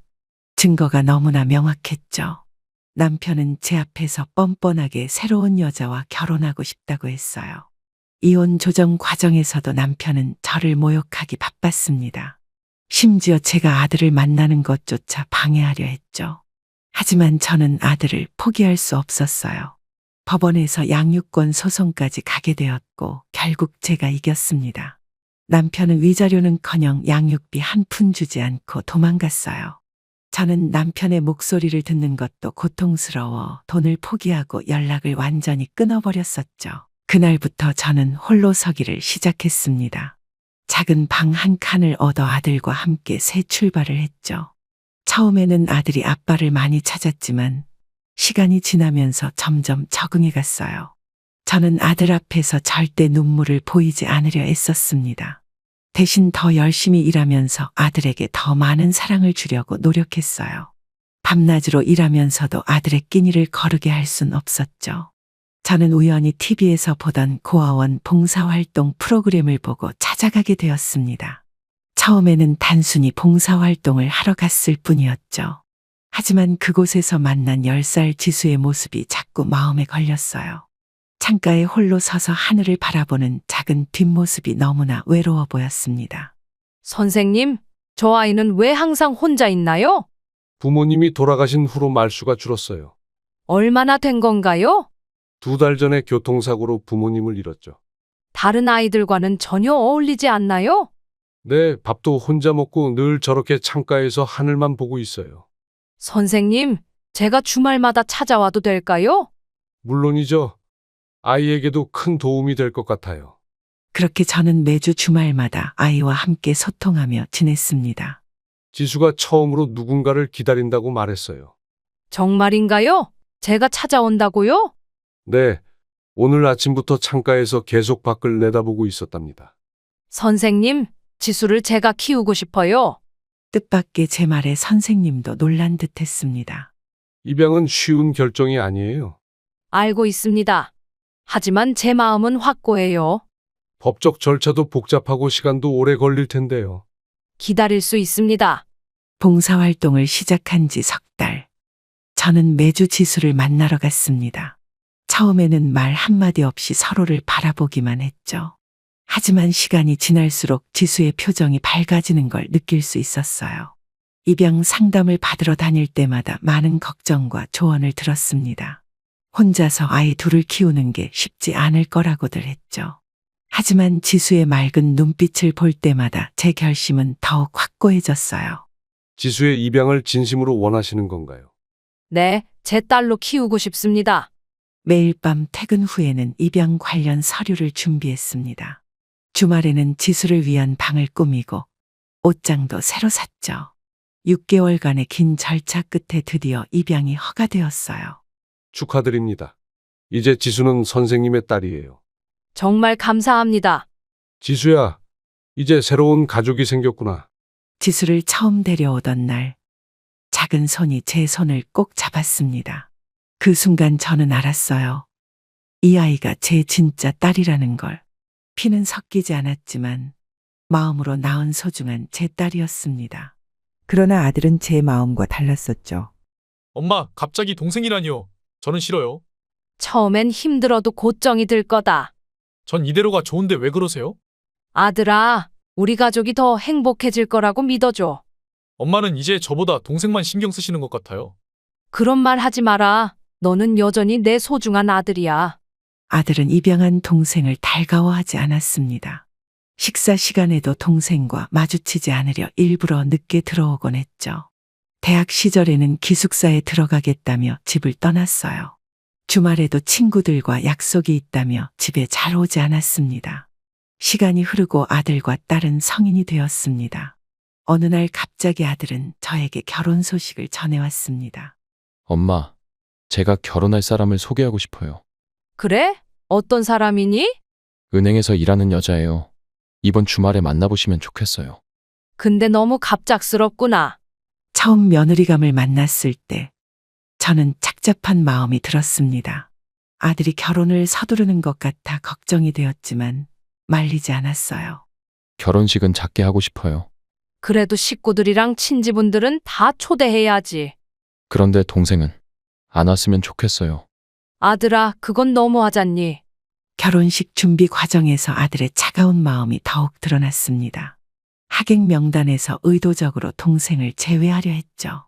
증거가 너무나 명확했죠. 남편은 제 앞에서 뻔뻔하게 새로운 여자와 결혼하고 싶다고 했어요. 이혼 조정 과정에서도 남편은 저를 모욕하기 바빴습니다. 심지어 제가 아들을 만나는 것조차 방해하려 했죠. 하지만 저는 아들을 포기할 수 없었어요. 법원에서 양육권 소송까지 가게 되었고 결국 제가 이겼습니다. 남편은 위자료는커녕 양육비 한 푼 주지 않고 도망갔어요. 저는 남편의 목소리를 듣는 것도 고통스러워 돈을 포기하고 연락을 완전히 끊어버렸었죠. 그날부터 저는 홀로 서기를 시작했습니다. 작은 방 한 칸을 얻어 아들과 함께 새 출발을 했죠. 처음에는 아들이 아빠를 많이 찾았지만 시간이 지나면서 점점 적응해 갔어요. 저는 아들 앞에서 절대 눈물을 보이지 않으려 애썼습니다. 대신 더 열심히 일하면서 아들에게 더 많은 사랑을 주려고 노력했어요. 밤낮으로 일하면서도 아들의 끼니를 거르게 할 순 없었죠. 저는 우연히 TV에서 보던 고아원 봉사활동 프로그램을 보고 찾아가게 되었습니다. 처음에는 단순히 봉사활동을 하러 갔을 뿐이었죠. 하지만 그곳에서 만난 10살 지수의 모습이 자꾸 마음에 걸렸어요. 창가에 홀로 서서 하늘을 바라보는 작은 뒷모습이 너무나 외로워 보였습니다. 선생님, 저 아이는 왜 항상 혼자 있나요? 부모님이 돌아가신 후로 말수가 줄었어요. 얼마나 된 건가요? 2달 전에 교통사고로 부모님을 잃었죠. 다른 아이들과는 전혀 어울리지 않나요? 네, 밥도 혼자 먹고 늘 저렇게 창가에서 하늘만 보고 있어요. 선생님, 제가 주말마다 찾아와도 될까요? 물론이죠. 아이에게도 큰 도움이 될 것 같아요. 그렇게 저는 매주 주말마다 아이와 함께 소통하며 지냈습니다. 지수가 처음으로 누군가를 기다린다고 말했어요. 정말인가요? 제가 찾아온다고요? 네, 오늘 아침부터 창가에서 계속 밖을 내다보고 있었답니다. 선생님, 지수를 제가 키우고 싶어요. 뜻밖의 제 말에 선생님도 놀란 듯 했습니다. 입양은 쉬운 결정이 아니에요. 알고 있습니다. 하지만 제 마음은 확고해요. 법적 절차도 복잡하고 시간도 오래 걸릴 텐데요. 기다릴 수 있습니다. 봉사활동을 시작한 지 석 달. 저는 매주 지수를 만나러 갔습니다. 처음에는 말 한마디 없이 서로를 바라보기만 했죠. 하지만 시간이 지날수록 지수의 표정이 밝아지는 걸 느낄 수 있었어요. 입양 상담을 받으러 다닐 때마다 많은 걱정과 조언을 들었습니다. 혼자서 아이 둘을 키우는 게 쉽지 않을 거라고들 했죠. 하지만 지수의 맑은 눈빛을 볼 때마다 제 결심은 더욱 확고해졌어요. 지수의 입양을 진심으로 원하시는 건가요? 네, 제 딸로 키우고 싶습니다. 매일 밤 퇴근 후에는 입양 관련 서류를 준비했습니다. 주말에는 지수를 위한 방을 꾸미고 옷장도 새로 샀죠. 6개월간의 긴 절차 끝에 드디어 입양이 허가되었어요. 축하드립니다. 이제 지수는 선생님의 딸이에요. 정말 감사합니다. 지수야, 이제 새로운 가족이 생겼구나. 지수를 처음 데려오던 날, 작은 손이 제 손을 꼭 잡았습니다. 그 순간 저는 알았어요. 이 아이가 제 진짜 딸이라는 걸. 피는 섞이지 않았지만 마음으로 낳은 소중한 제 딸이었습니다. 그러나 아들은 제 마음과 달랐었죠. 엄마, 갑자기 동생이라니요. 저는 싫어요. 처음엔 힘들어도 곧정이 들 거다. 전 이대로가 좋은데 왜 그러세요? 아들아, 우리 가족이 더 행복해질 거라고 믿어줘. 엄마는 이제 저보다 동생만 신경 쓰시는 것 같아요. 그런 말 하지 마라. 너는 여전히 내 소중한 아들이야. 아들은 입양한 동생을 달가워하지 않았습니다. 식사 시간에도 동생과 마주치지 않으려 일부러 늦게 들어오곤 했죠. 대학 시절에는 기숙사에 들어가겠다며 집을 떠났어요. 주말에도 친구들과 약속이 있다며 집에 잘 오지 않았습니다. 시간이 흐르고 아들과 딸은 성인이 되었습니다. 어느 날 갑자기 아들은 저에게 결혼 소식을 전해왔습니다. 엄마, 제가 결혼할 사람을 소개하고 싶어요. 그래? 어떤 사람이니? 은행에서 일하는 여자예요. 이번 주말에 만나보시면 좋겠어요. 근데 너무 갑작스럽구나. 처음 며느리감을 만났을 때 저는 착잡한 마음이 들었습니다. 아들이 결혼을 서두르는 것 같아 걱정이 되었지만 말리지 않았어요. 결혼식은 작게 하고 싶어요. 그래도 식구들이랑 친지분들은 다 초대해야지. 그런데 동생은 안 왔으면 좋겠어요. 아들아, 그건 너무하잖니. 결혼식 준비 과정에서 아들의 차가운 마음이 더욱 드러났습니다. 하객 명단에서 의도적으로 동생을 제외하려 했죠.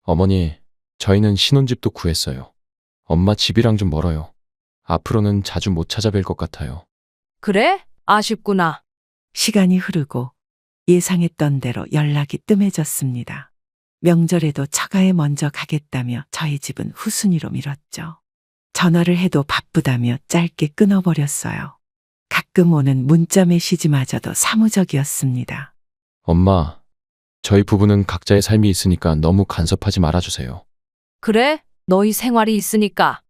어머니, 저희는 신혼집도 구했어요. 엄마 집이랑 좀 멀어요. 앞으로는 자주 못 찾아뵐 것 같아요. 그래? 아쉽구나. 시간이 흐르고 예상했던 대로 연락이 뜸해졌습니다. 명절에도 처가에 먼저 가겠다며 저희 집은 후순위로 미뤘죠. 전화를 해도 바쁘다며 짧게 끊어버렸어요. 가끔 오는 문자 메시지마저도 사무적이었습니다. 엄마, 저희 부부는 각자의 삶이 있으니까 너무 간섭하지 말아주세요. 그래? 너희 생활이 있으니까.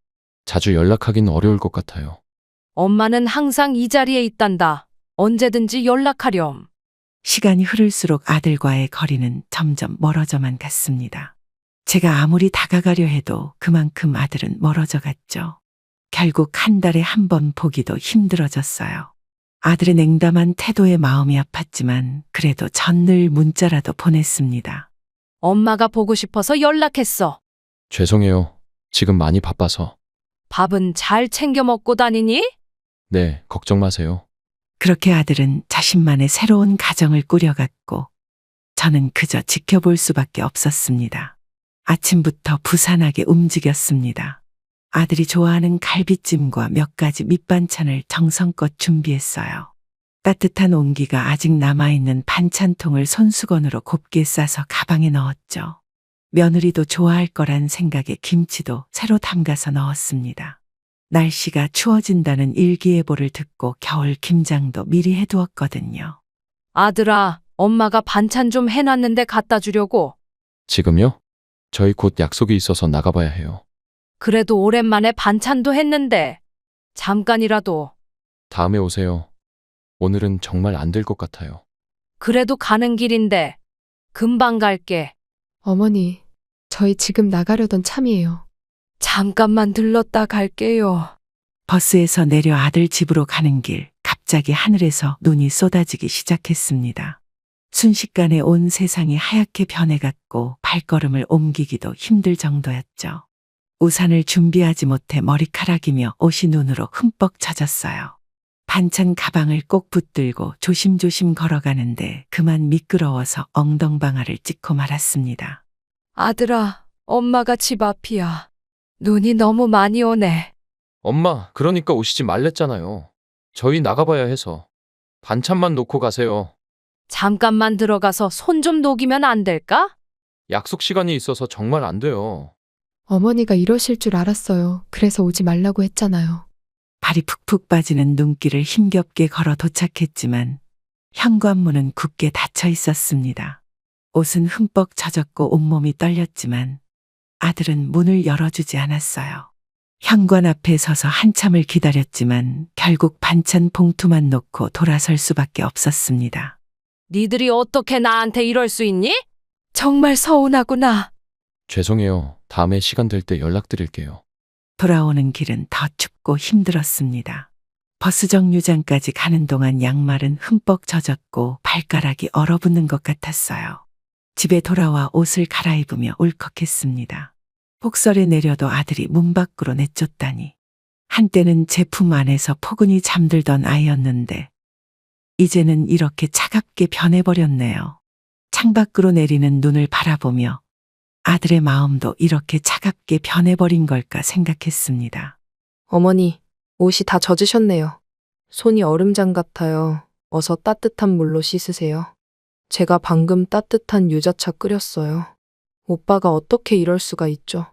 자주 연락하긴 어려울 것 같아요. 엄마는 항상 이 자리에 있단다. 언제든지 연락하렴. 시간이 흐를수록 아들과의 거리는 점점 멀어져만 갔습니다. 제가 아무리 다가가려 해도 그만큼 아들은 멀어져 갔죠. 결국 한 달에 한 번 보기도 힘들어졌어요. 아들의 냉담한 태도에 마음이 아팠지만 그래도 전 늘 문자라도 보냈습니다. 엄마가 보고 싶어서 연락했어. 죄송해요. 지금 많이 바빠서. 밥은 잘 챙겨 먹고 다니니? 네, 걱정 마세요. 그렇게 아들은 자신만의 새로운 가정을 꾸려갔고 저는 그저 지켜볼 수밖에 없었습니다. 아침부터 부산하게 움직였습니다. 아들이 좋아하는 갈비찜과 몇 가지 밑반찬을 정성껏 준비했어요. 따뜻한 온기가 아직 남아있는 반찬통을 손수건으로 곱게 싸서 가방에 넣었죠. 며느리도 좋아할 거란 생각에 김치도 새로 담가서 넣었습니다. 날씨가 추워진다는 일기예보를 듣고 겨울 김장도 미리 해두었거든요. 아들아, 엄마가 반찬 좀 해놨는데 갖다 주려고. 지금요? 저희 곧 약속이 있어서 나가봐야 해요. 그래도 오랜만에 반찬도 했는데. 잠깐이라도. 다음에 오세요. 오늘은 정말 안 될 것 같아요. 그래도 가는 길인데. 금방 갈게. 어머니, 저희 지금 나가려던 참이에요. 잠깐만 들렀다 갈게요. 버스에서 내려 아들 집으로 가는 길, 갑자기 하늘에서 눈이 쏟아지기 시작했습니다. 순식간에 온 세상이 하얗게 변해갔고 발걸음을 옮기기도 힘들 정도였죠. 우산을 준비하지 못해 머리카락이며 옷이 눈으로 흠뻑 젖었어요. 반찬 가방을 꼭 붙들고 조심조심 걸어가는데 그만 미끄러워서 엉덩방아를 찍고 말았습니다. 아들아, 엄마가 집 앞이야. 눈이 너무 많이 오네. 엄마, 그러니까 오시지 말랬잖아요. 저희 나가봐야 해서. 반찬만 놓고 가세요. 잠깐만 들어가서 손 좀 녹이면 안 될까? 약속 시간이 있어서 정말 안 돼요. 어머니가 이러실 줄 알았어요. 그래서 오지 말라고 했잖아요. 발이 푹푹 빠지는 눈길을 힘겹게 걸어 도착했지만 현관문은 굳게 닫혀 있었습니다. 옷은 흠뻑 젖었고 온몸이 떨렸지만 아들은 문을 열어주지 않았어요. 현관 앞에 서서 한참을 기다렸지만 결국 반찬 봉투만 놓고 돌아설 수밖에 없었습니다. 니들이 어떻게 나한테 이럴 수 있니? 정말 서운하구나. 죄송해요. 다음에 시간 될 때 연락드릴게요. 돌아오는 길은 더 춥고 힘들었습니다. 버스 정류장까지 가는 동안 양말은 흠뻑 젖었고 발가락이 얼어붙는 것 같았어요. 집에 돌아와 옷을 갈아입으며 울컥했습니다. 폭설에 내려도 아들이 문 밖으로 내쫓다니. 한때는 제 품 안에서 포근히 잠들던 아이였는데 이제는 이렇게 차갑게 변해버렸네요. 창밖으로 내리는 눈을 바라보며 아들의 마음도 이렇게 차갑게 변해버린 걸까 생각했습니다. 어머니, 옷이 다 젖으셨네요. 손이 얼음장 같아요. 어서 따뜻한 물로 씻으세요. 제가 방금 따뜻한 유자차 끓였어요. 오빠가 어떻게 이럴 수가 있죠?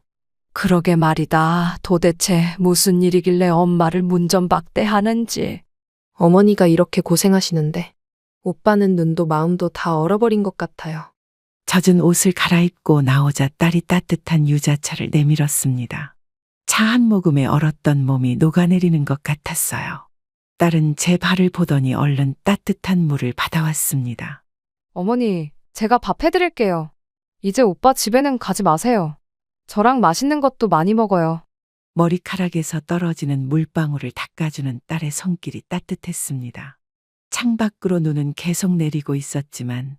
그러게 말이다. 도대체 무슨 일이길래 엄마를 문전박대하는지. 어머니가 이렇게 고생하시는데 오빠는 눈도 마음도 다 얼어버린 것 같아요. 젖은 옷을 갈아입고 나오자 딸이 따뜻한 유자차를 내밀었습니다. 차 한 모금에 얼었던 몸이 녹아내리는 것 같았어요. 딸은 제 발을 보더니 얼른 따뜻한 물을 받아왔습니다. 어머니, 제가 밥 해드릴게요. 이제 오빠 집에는 가지 마세요. 저랑 맛있는 것도 많이 먹어요. 머리카락에서 떨어지는 물방울을 닦아주는 딸의 손길이 따뜻했습니다. 창밖으로 눈은 계속 내리고 있었지만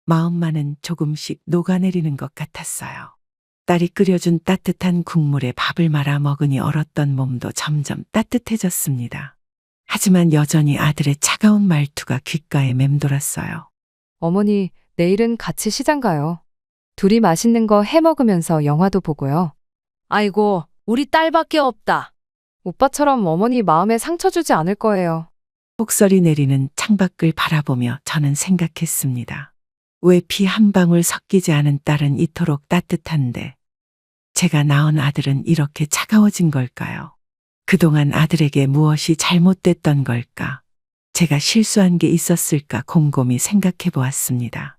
마음만은 조금씩 녹아내리는 것 같았어요. 딸이 끓여준 따뜻한 국물에 밥을 말아 먹으니 얼었던 몸도 점점 따뜻해졌습니다. 하지만 여전히 아들의 차가운 말투가 귓가에 맴돌았어요. 어머니, 내일은 같이 시장 가요. 둘이 맛있는 거 해 먹으면서 영화도 보고요. 아이고, 우리 딸밖에 없다. 오빠처럼 어머니 마음에 상처 주지 않을 거예요. 폭설이 내리는 창밖을 바라보며 저는 생각했습니다. 왜 피 한 방울 섞이지 않은 딸은 이토록 따뜻한데 제가 낳은 아들은 이렇게 차가워진 걸까요? 그동안 아들에게 무엇이 잘못됐던 걸까? 제가 실수한 게 있었을까 곰곰이 생각해 보았습니다.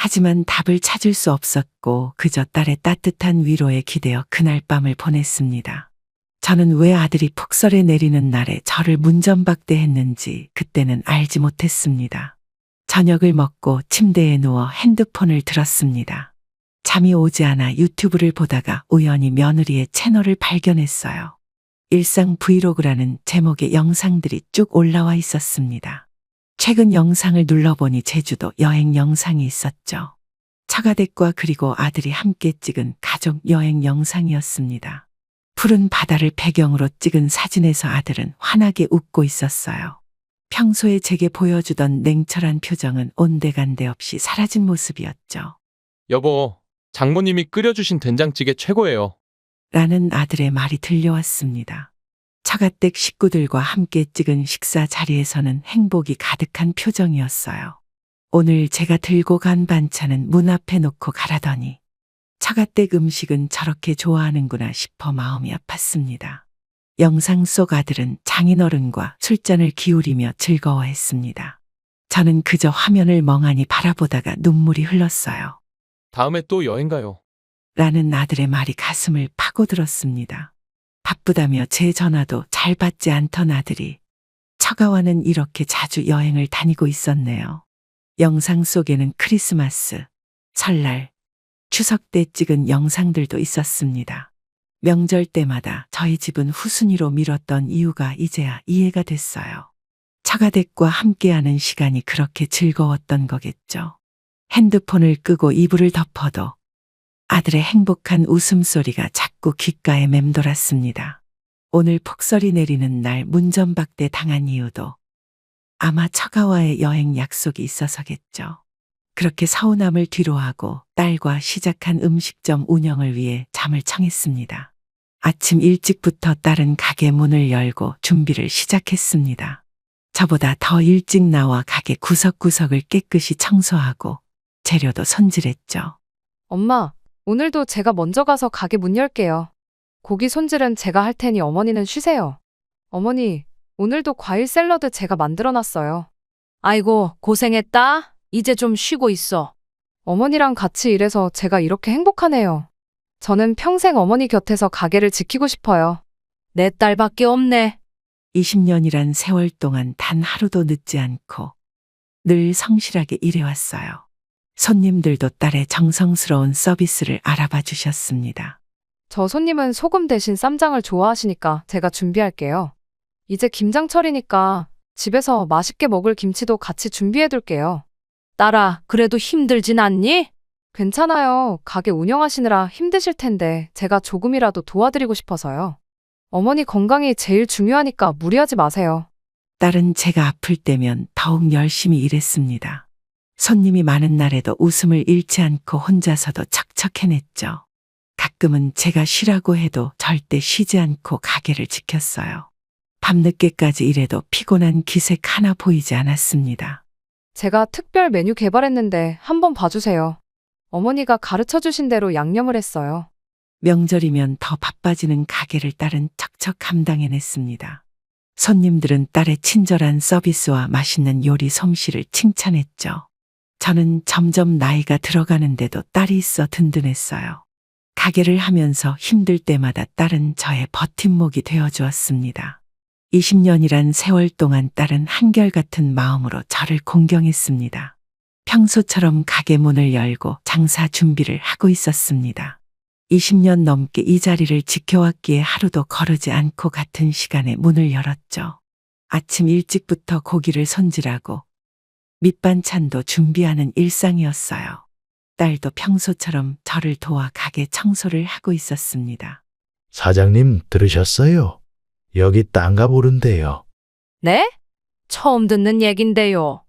하지만 답을 찾을 수 없었고 그저 딸의 따뜻한 위로에 기대어 그날 밤을 보냈습니다. 저는 왜 아들이 폭설에 내리는 날에 저를 문전박대했는지 그때는 알지 못했습니다. 저녁을 먹고 침대에 누워 핸드폰을 들었습니다. 잠이 오지 않아 유튜브를 보다가 우연히 며느리의 채널을 발견했어요. 일상 브이로그라는 제목의 영상들이 쭉 올라와 있었습니다. 최근 영상을 눌러보니 제주도 여행 영상이 있었죠. 처가댁과 그리고 아들이 함께 찍은 가족 여행 영상이었습니다. 푸른 바다를 배경으로 찍은 사진에서 아들은 환하게 웃고 있었어요. 평소에 제게 보여주던 냉철한 표정은 온데간데 없이 사라진 모습이었죠. 여보, 장모님이 끓여주신 된장찌개 최고예요. 라는 아들의 말이 들려왔습니다. 처가댁 식구들과 함께 찍은 식사 자리에서는 행복이 가득한 표정이었어요. 오늘 제가 들고 간 반찬은 문 앞에 놓고 가라더니 처가댁 음식은 저렇게 좋아하는구나 싶어 마음이 아팠습니다. 영상 속 아들은 장인어른과 술잔을 기울이며 즐거워했습니다. 저는 그저 화면을 멍하니 바라보다가 눈물이 흘렀어요. 다음에 또 여행 가요. 라는 아들의 말이 가슴을 파고들었습니다. 바쁘다며 제 전화도 잘 받지 않던 아들이 처가와는 이렇게 자주 여행을 다니고 있었네요. 영상 속에는 크리스마스, 설날, 추석 때 찍은 영상들도 있었습니다. 명절 때마다 저희 집은 후순위로 미뤘던 이유가 이제야 이해가 됐어요. 처가댁과 함께하는 시간이 그렇게 즐거웠던 거겠죠. 핸드폰을 끄고 이불을 덮어도 아들의 행복한 웃음소리가 자꾸 귓가에 맴돌았습니다. 오늘 폭설이 내리는 날 문전박대 당한 이유도 아마 처가와의 여행 약속이 있어서겠죠. 그렇게 서운함을 뒤로하고 딸과 시작한 음식점 운영을 위해 잠을 청했습니다. 아침 일찍부터 딸은 가게 문을 열고 준비를 시작했습니다. 저보다 더 일찍 나와 가게 구석구석을 깨끗이 청소하고 재료도 손질했죠. 엄마, 오늘도 제가 먼저 가서 가게 문 열게요. 고기 손질은 제가 할 테니 어머니는 쉬세요. 어머니, 오늘도 과일 샐러드 제가 만들어 놨어요. 아이고, 고생했다. 이제 좀 쉬고 있어. 어머니랑 같이 일해서 제가 이렇게 행복하네요. 저는 평생 어머니 곁에서 가게를 지키고 싶어요. 내 딸밖에 없네. 20년이란 세월 동안 단 하루도 늦지 않고 늘 성실하게 일해왔어요. 손님들도 딸의 정성스러운 서비스를 알아봐 주셨습니다. 저 손님은 소금 대신 쌈장을 좋아하시니까 제가 준비할게요. 이제 김장철이니까 집에서 맛있게 먹을 김치도 같이 준비해둘게요. 딸아, 그래도 힘들진 않니? 괜찮아요. 가게 운영하시느라 힘드실 텐데 제가 조금이라도 도와드리고 싶어서요. 어머니 건강이 제일 중요하니까 무리하지 마세요. 딸은 제가 아플 때면 더욱 열심히 일했습니다. 손님이 많은 날에도 웃음을 잃지 않고 혼자서도 척척 해냈죠. 가끔은 제가 쉬라고 해도 절대 쉬지 않고 가게를 지켰어요. 밤늦게까지 일해도 피곤한 기색 하나 보이지 않았습니다. 제가 특별 메뉴 개발했는데 한번 봐주세요. 어머니가 가르쳐 주신 대로 양념을 했어요. 명절이면 더 바빠지는 가게를 딸은 척척 감당해냈습니다. 손님들은 딸의 친절한 서비스와 맛있는 요리 솜씨를 칭찬했죠. 저는 점점 나이가 들어가는데도 딸이 있어 든든했어요. 가게를 하면서 힘들 때마다 딸은 저의 버팀목이 되어주었습니다. 20년이란 세월 동안 딸은 한결같은 마음으로 저를 공경했습니다. 평소처럼 가게 문을 열고 장사 준비를 하고 있었습니다. 20년 넘게 이 자리를 지켜왔기에 하루도 거르지 않고 같은 시간에 문을 열었죠. 아침 일찍부터 고기를 손질하고 밑반찬도 준비하는 일상이었어요. 딸도 평소처럼 저를 도와 가게 청소를 하고 있었습니다. 사장님 들으셨어요? 여기 땅값 오른대요. 네? 처음 듣는 얘긴데요.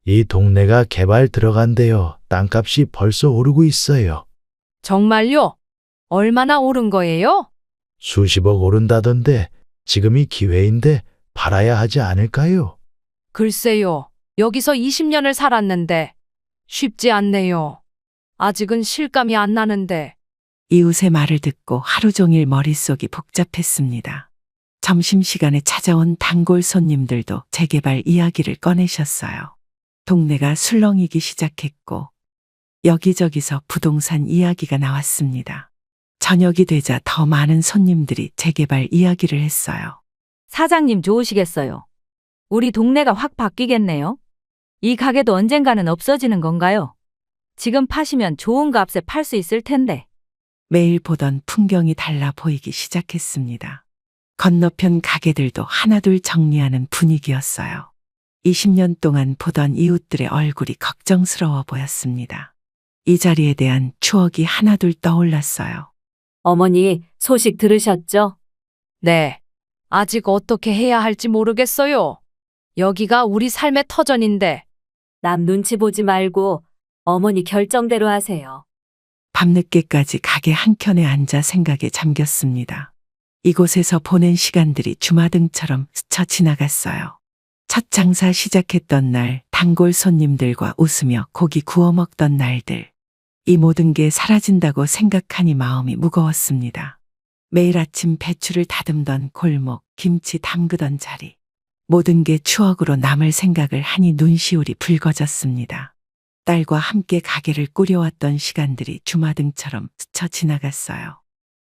이 동네가 개발 들어간대요. 땅값이 벌써 오르고 있어요. 정말요? 얼마나 오른 거예요? 수십억 오른다던데 지금이 기회인데 팔아야 하지 않을까요? 글쎄요. 여기서 20년을 살았는데 쉽지 않네요. 아직은 실감이 안 나는데. 이웃의 말을 듣고 하루 종일 머릿속이 복잡했습니다. 점심시간에 찾아온 단골 손님들도 재개발 이야기를 꺼내셨어요. 동네가 술렁이기 시작했고 여기저기서 부동산 이야기가 나왔습니다. 저녁이 되자 더 많은 손님들이 재개발 이야기를 했어요. 사장님 좋으시겠어요. 우리 동네가 확 바뀌겠네요. 이 가게도 언젠가는 없어지는 건가요? 지금 파시면 좋은 값에 팔 수 있을 텐데. 매일 보던 풍경이 달라 보이기 시작했습니다. 건너편 가게들도 하나둘 정리하는 분위기였어요. 20년 동안 보던 이웃들의 얼굴이 걱정스러워 보였습니다. 이 자리에 대한 추억이 하나둘 떠올랐어요. 어머니, 소식 들으셨죠? 네. 아직 어떻게 해야 할지 모르겠어요. 여기가 우리 삶의 터전인데. 남 눈치 보지 말고 어머니 결정대로 하세요. 밤늦게까지 가게 한켠에 앉아 생각에 잠겼습니다. 이곳에서 보낸 시간들이 주마등처럼 스쳐 지나갔어요. 첫 장사 시작했던 날, 단골 손님들과 웃으며 고기 구워 먹던 날들. 이 모든 게 사라진다고 생각하니 마음이 무거웠습니다. 매일 아침 배추를 다듬던 골목, 김치 담그던 자리. 모든 게 추억으로 남을 생각을 하니 눈시울이 붉어졌습니다. 딸과 함께 가게를 꾸려왔던 시간들이 주마등처럼 스쳐 지나갔어요.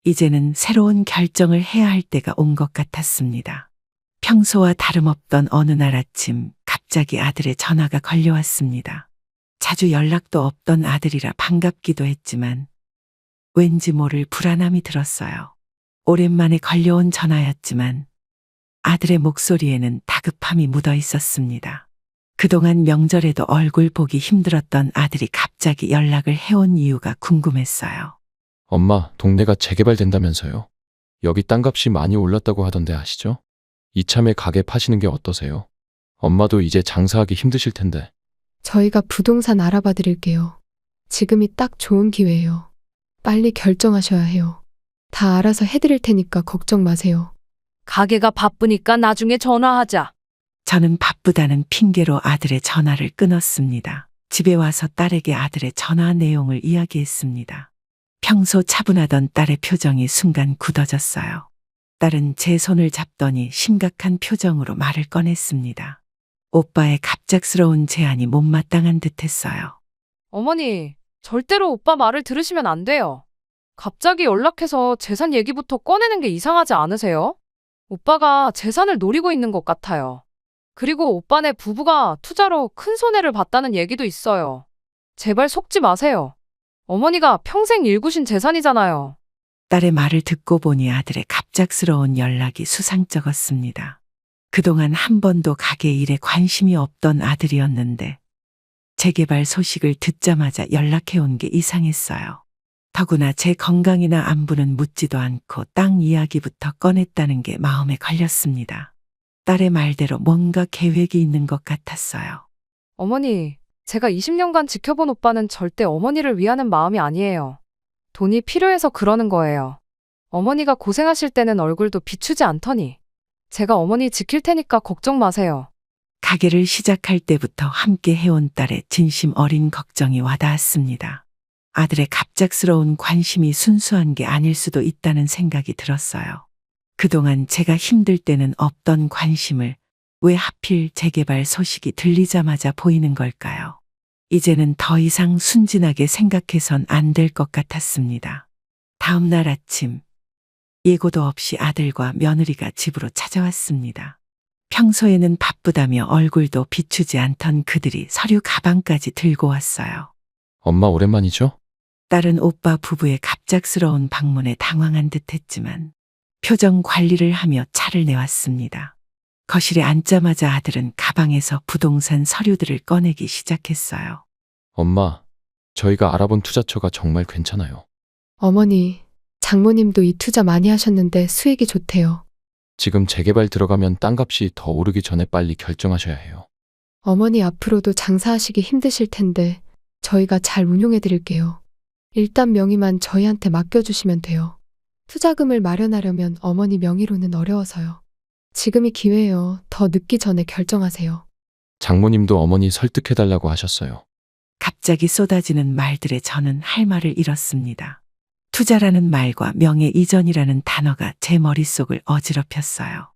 이제는 새로운 결정을 해야 할 때가 온 것 같았습니다. 평소와 다름없던 어느 날 아침 갑자기 아들의 전화가 걸려왔습니다. 자주 연락도 없던 아들이라 반갑기도 했지만 왠지 모를 불안함이 들었어요. 오랜만에 걸려온 전화였지만 아들의 목소리에는 다급함이 묻어 있었습니다. 그동안 명절에도 얼굴 보기 힘들었던 아들이 갑자기 연락을 해온 이유가 궁금했어요. 엄마, 동네가 재개발된다면서요. 여기 땅값이 많이 올랐다고 하던데 아시죠? 이참에 가게 파시는 게 어떠세요? 엄마도 이제 장사하기 힘드실 텐데. 저희가 부동산 알아봐 드릴게요. 지금이 딱 좋은 기회예요. 빨리 결정하셔야 해요. 다 알아서 해드릴 테니까 걱정 마세요. 가게가 바쁘니까 나중에 전화하자. 저는 바쁘다는 핑계로 아들의 전화를 끊었습니다. 집에 와서 딸에게 아들의 전화 내용을 이야기했습니다. 평소 차분하던 딸의 표정이 순간 굳어졌어요. 딸은 제 손을 잡더니 심각한 표정으로 말을 꺼냈습니다. 오빠의 갑작스러운 제안이 못마땅한 듯했어요. 어머니, 절대로 오빠 말을 들으시면 안 돼요. 갑자기 연락해서 재산 얘기부터 꺼내는 게 이상하지 않으세요? 오빠가 재산을 노리고 있는 것 같아요. 그리고 오빠네 부부가 투자로 큰 손해를 봤다는 얘기도 있어요. 제발 속지 마세요. 어머니가 평생 일구신 재산이잖아요. 딸의 말을 듣고 보니 아들의 갑작스러운 연락이 수상쩍었습니다. 그동안 한 번도 가게 일에 관심이 없던 아들이었는데 재개발 소식을 듣자마자 연락해온 게 이상했어요. 더구나 제 건강이나 안부는 묻지도 않고 땅 이야기부터 꺼냈다는 게 마음에 걸렸습니다. 딸의 말대로 뭔가 계획이 있는 것 같았어요. 어머니, 제가 20년간 지켜본 오빠는 절대 어머니를 위하는 마음이 아니에요. 돈이 필요해서 그러는 거예요. 어머니가 고생하실 때는 얼굴도 비추지 않더니 제가 어머니 지킬 테니까 걱정 마세요. 가게를 시작할 때부터 함께 해온 딸의 진심 어린 걱정이 와닿았습니다. 아들의 갑작스러운 관심이 순수한 게 아닐 수도 있다는 생각이 들었어요. 그동안 제가 힘들 때는 없던 관심을 왜 하필 재개발 소식이 들리자마자 보이는 걸까요? 이제는 더 이상 순진하게 생각해선 안 될 것 같았습니다. 다음 날 아침, 예고도 없이 아들과 며느리가 집으로 찾아왔습니다. 평소에는 바쁘다며 얼굴도 비추지 않던 그들이 서류 가방까지 들고 왔어요. 엄마 오랜만이죠? 딸은 오빠 부부의 갑작스러운 방문에 당황한 듯 했지만 표정 관리를 하며 차를 내왔습니다. 거실에 앉자마자 아들은 가방에서 부동산 서류들을 꺼내기 시작했어요. 엄마, 저희가 알아본 투자처가 정말 괜찮아요. 어머니, 장모님도 이 투자 많이 하셨는데 수익이 좋대요. 지금 재개발 들어가면 땅값이 더 오르기 전에 빨리 결정하셔야 해요. 어머니 앞으로도 장사하시기 힘드실 텐데 저희가 잘 운용해 드릴게요. 일단 명의만 저희한테 맡겨주시면 돼요. 투자금을 마련하려면 어머니 명의로는 어려워서요. 지금이 기회예요. 더 늦기 전에 결정하세요. 장모님도 어머니 설득해달라고 하셨어요. 갑자기 쏟아지는 말들에 저는 할 말을 잃었습니다. 투자라는 말과 명예 이전이라는 단어가 제 머릿속을 어지럽혔어요.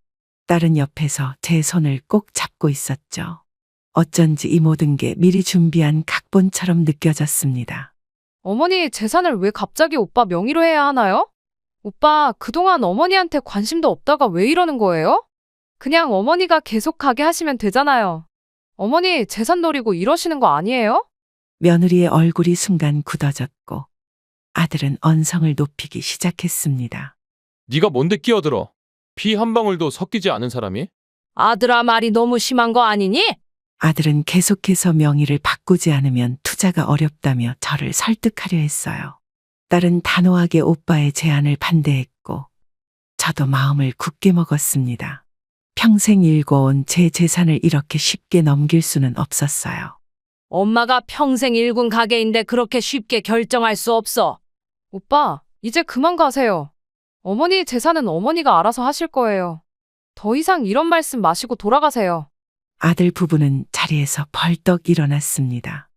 딸은 옆에서 제 손을 꼭 잡고 있었죠. 어쩐지 이 모든 게 미리 준비한 각본처럼 느껴졌습니다. 어머니 재산을 왜 갑자기 오빠 명의로 해야 하나요? 오빠 그동안 어머니한테 관심도 없다가 왜 이러는 거예요? 그냥 어머니가 계속 가게 하시면 되잖아요. 어머니 재산 노리고 이러시는 거 아니에요? 며느리의 얼굴이 순간 굳어졌고 아들은 언성을 높이기 시작했습니다. 네가 뭔데 끼어들어? 피 한 방울도 섞이지 않은 사람이? 아들아 말이 너무 심한 거 아니니? 아들은 계속해서 명의를 바꾸지 않으면 투자가 어렵다며 저를 설득하려 했어요. 딸은 단호하게 오빠의 제안을 반대했고 저도 마음을 굳게 먹었습니다. 평생 일궈온 제 재산을 이렇게 쉽게 넘길 수는 없었어요. 엄마가 평생 일군 가게인데 그렇게 쉽게 결정할 수 없어. 오빠 이제 그만 가세요. 어머니 재산은 어머니가 알아서 하실 거예요. 더 이상 이런 말씀 마시고 돌아가세요. 아들 부부는 자리에서 벌떡 일어났습니다.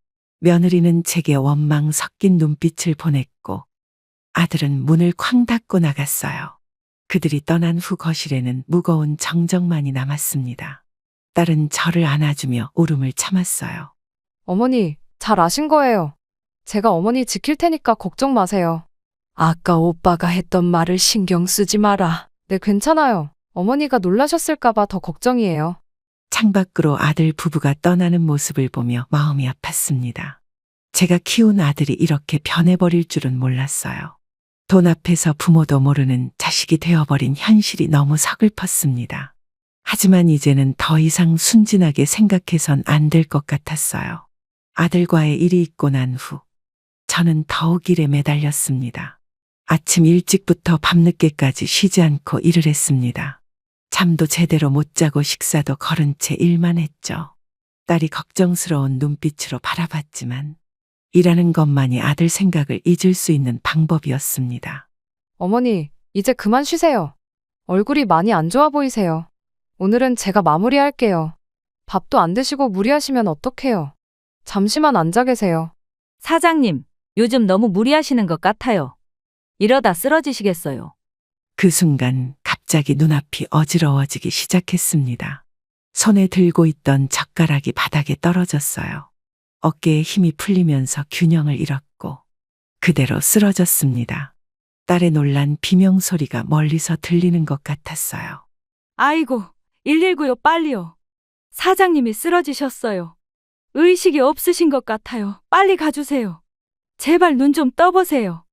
며느리는 제게 원망 섞인 눈빛을 보냈고 아들은 문을 쾅 닫고 나갔어요. 그들이 떠난 후 거실에는 무거운 정적만이 남았습니다. 딸은 저를 안아주며 울음을 참았어요. 어머니 잘 아신 거예요. 제가 어머니 지킬 테니까 걱정 마세요. 아까 오빠가 했던 말을 신경 쓰지 마라. 네 괜찮아요. 어머니가 놀라셨을까봐 더 걱정이에요. 창밖으로 아들 부부가 떠나는 모습을 보며 마음이 아팠습니다. 제가 키운 아들이 이렇게 변해버릴 줄은 몰랐어요. 돈 앞에서 부모도 모르는 자식이 되어버린 현실이 너무 서글펐습니다. 하지만 이제는 더 이상 순진하게 생각해선 안 될 것 같았어요. 아들과의 일이 있고 난 후 저는 더욱 일에 매달렸습니다. 아침 일찍부터 밤늦게까지 쉬지 않고 일을 했습니다. 잠도 제대로 못 자고 식사도 거른 채 일만 했죠. 딸이 걱정스러운 눈빛으로 바라봤지만 일하는 것만이 아들 생각을 잊을 수 있는 방법이었습니다. 어머니 이제 그만 쉬세요. 얼굴이 많이 안 좋아 보이세요. 오늘은 제가 마무리할게요. 밥도 안 드시고 무리하시면 어떡해요. 잠시만 앉아 계세요. 사장님, 요즘 너무 무리하시는 것 같아요. 이러다 쓰러지시겠어요. 그 순간 갑자기 눈앞이 어지러워지기 시작했습니다. 손에 들고 있던 젓가락이 바닥에 떨어졌어요. 어깨에 힘이 풀리면서 균형을 잃었고 그대로 쓰러졌습니다. 딸의 놀란 비명소리가 멀리서 들리는 것 같았어요. 아이고, 119요, 빨리요. 사장님이 쓰러지셨어요. 의식이 없으신 것 같아요. 빨리 가주세요. 제발 눈 좀 떠보세요.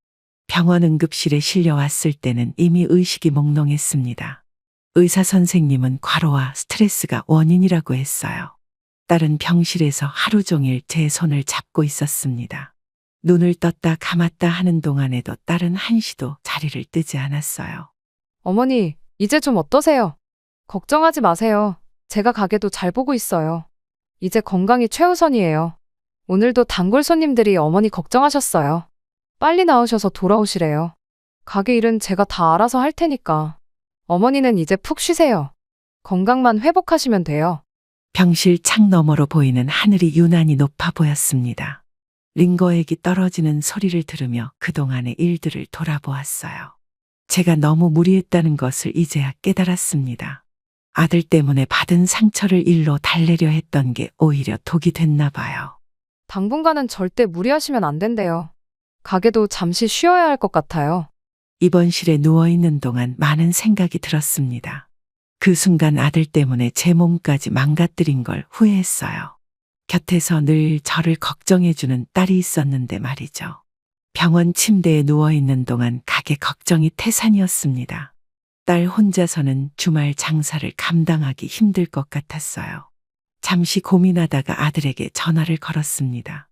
병원 응급실에 실려왔을 때는 이미 의식이 몽롱했습니다. 의사 선생님은 과로와 스트레스가 원인이라고 했어요. 딸은 병실에서 하루 종일 제 손을 잡고 있었습니다. 눈을 떴다 감았다 하는 동안에도 딸은 한시도 자리를 뜨지 않았어요. 어머니 이제 좀 어떠세요? 걱정하지 마세요. 제가 가게도 잘 보고 있어요. 이제 건강이 최우선이에요. 오늘도 단골 손님들이 어머니 걱정하셨어요. 빨리 나오셔서 돌아오시래요. 가게 일은 제가 다 알아서 할 테니까. 어머니는 이제 푹 쉬세요. 건강만 회복하시면 돼요. 병실 창 너머로 보이는 하늘이 유난히 높아 보였습니다. 링거액이 떨어지는 소리를 들으며 그동안의 일들을 돌아보았어요. 제가 너무 무리했다는 것을 이제야 깨달았습니다. 아들 때문에 받은 상처를 일로 달래려 했던 게 오히려 독이 됐나 봐요. 당분간은 절대 무리하시면 안 된대요. 가게도 잠시 쉬어야 할 것 같아요. 입원실에 누워있는 동안 많은 생각이 들었습니다. 그 순간 아들 때문에 제 몸까지 망가뜨린 걸 후회했어요. 곁에서 늘 저를 걱정해주는 딸이 있었는데 말이죠. 병원 침대에 누워있는 동안 가게 걱정이 태산이었습니다. 딸 혼자서는 주말 장사를 감당하기 힘들 것 같았어요. 잠시 고민하다가 아들에게 전화를 걸었습니다.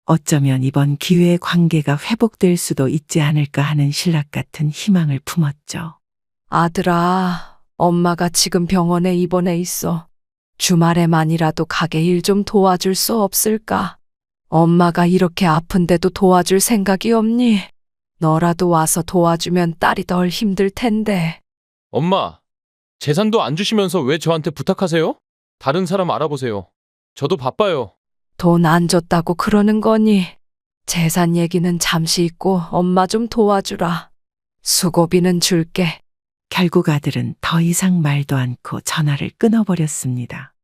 어쩌면 이번 기회에 관계가 회복될 수도 있지 않을까 하는 신락 같은 희망을 품었죠. 아들아, 엄마가 지금 병원에 입원해 있어. 주말에만이라도 가게 일 좀 도와줄 수 없을까? 엄마가 이렇게 아픈데도 도와줄 생각이 없니? 너라도 와서 도와주면 딸이 덜 힘들 텐데. 엄마, 재산도 안 주시면서 왜 저한테 부탁하세요? 다른 사람 알아보세요. 저도 바빠요. 돈 안 줬다고 그러는 거니? 재산 얘기는 잠시 있고 엄마 좀 도와주라. 수고비는 줄게. 결국 아들은 더 이상 말도 않고 전화를 끊어버렸습니다.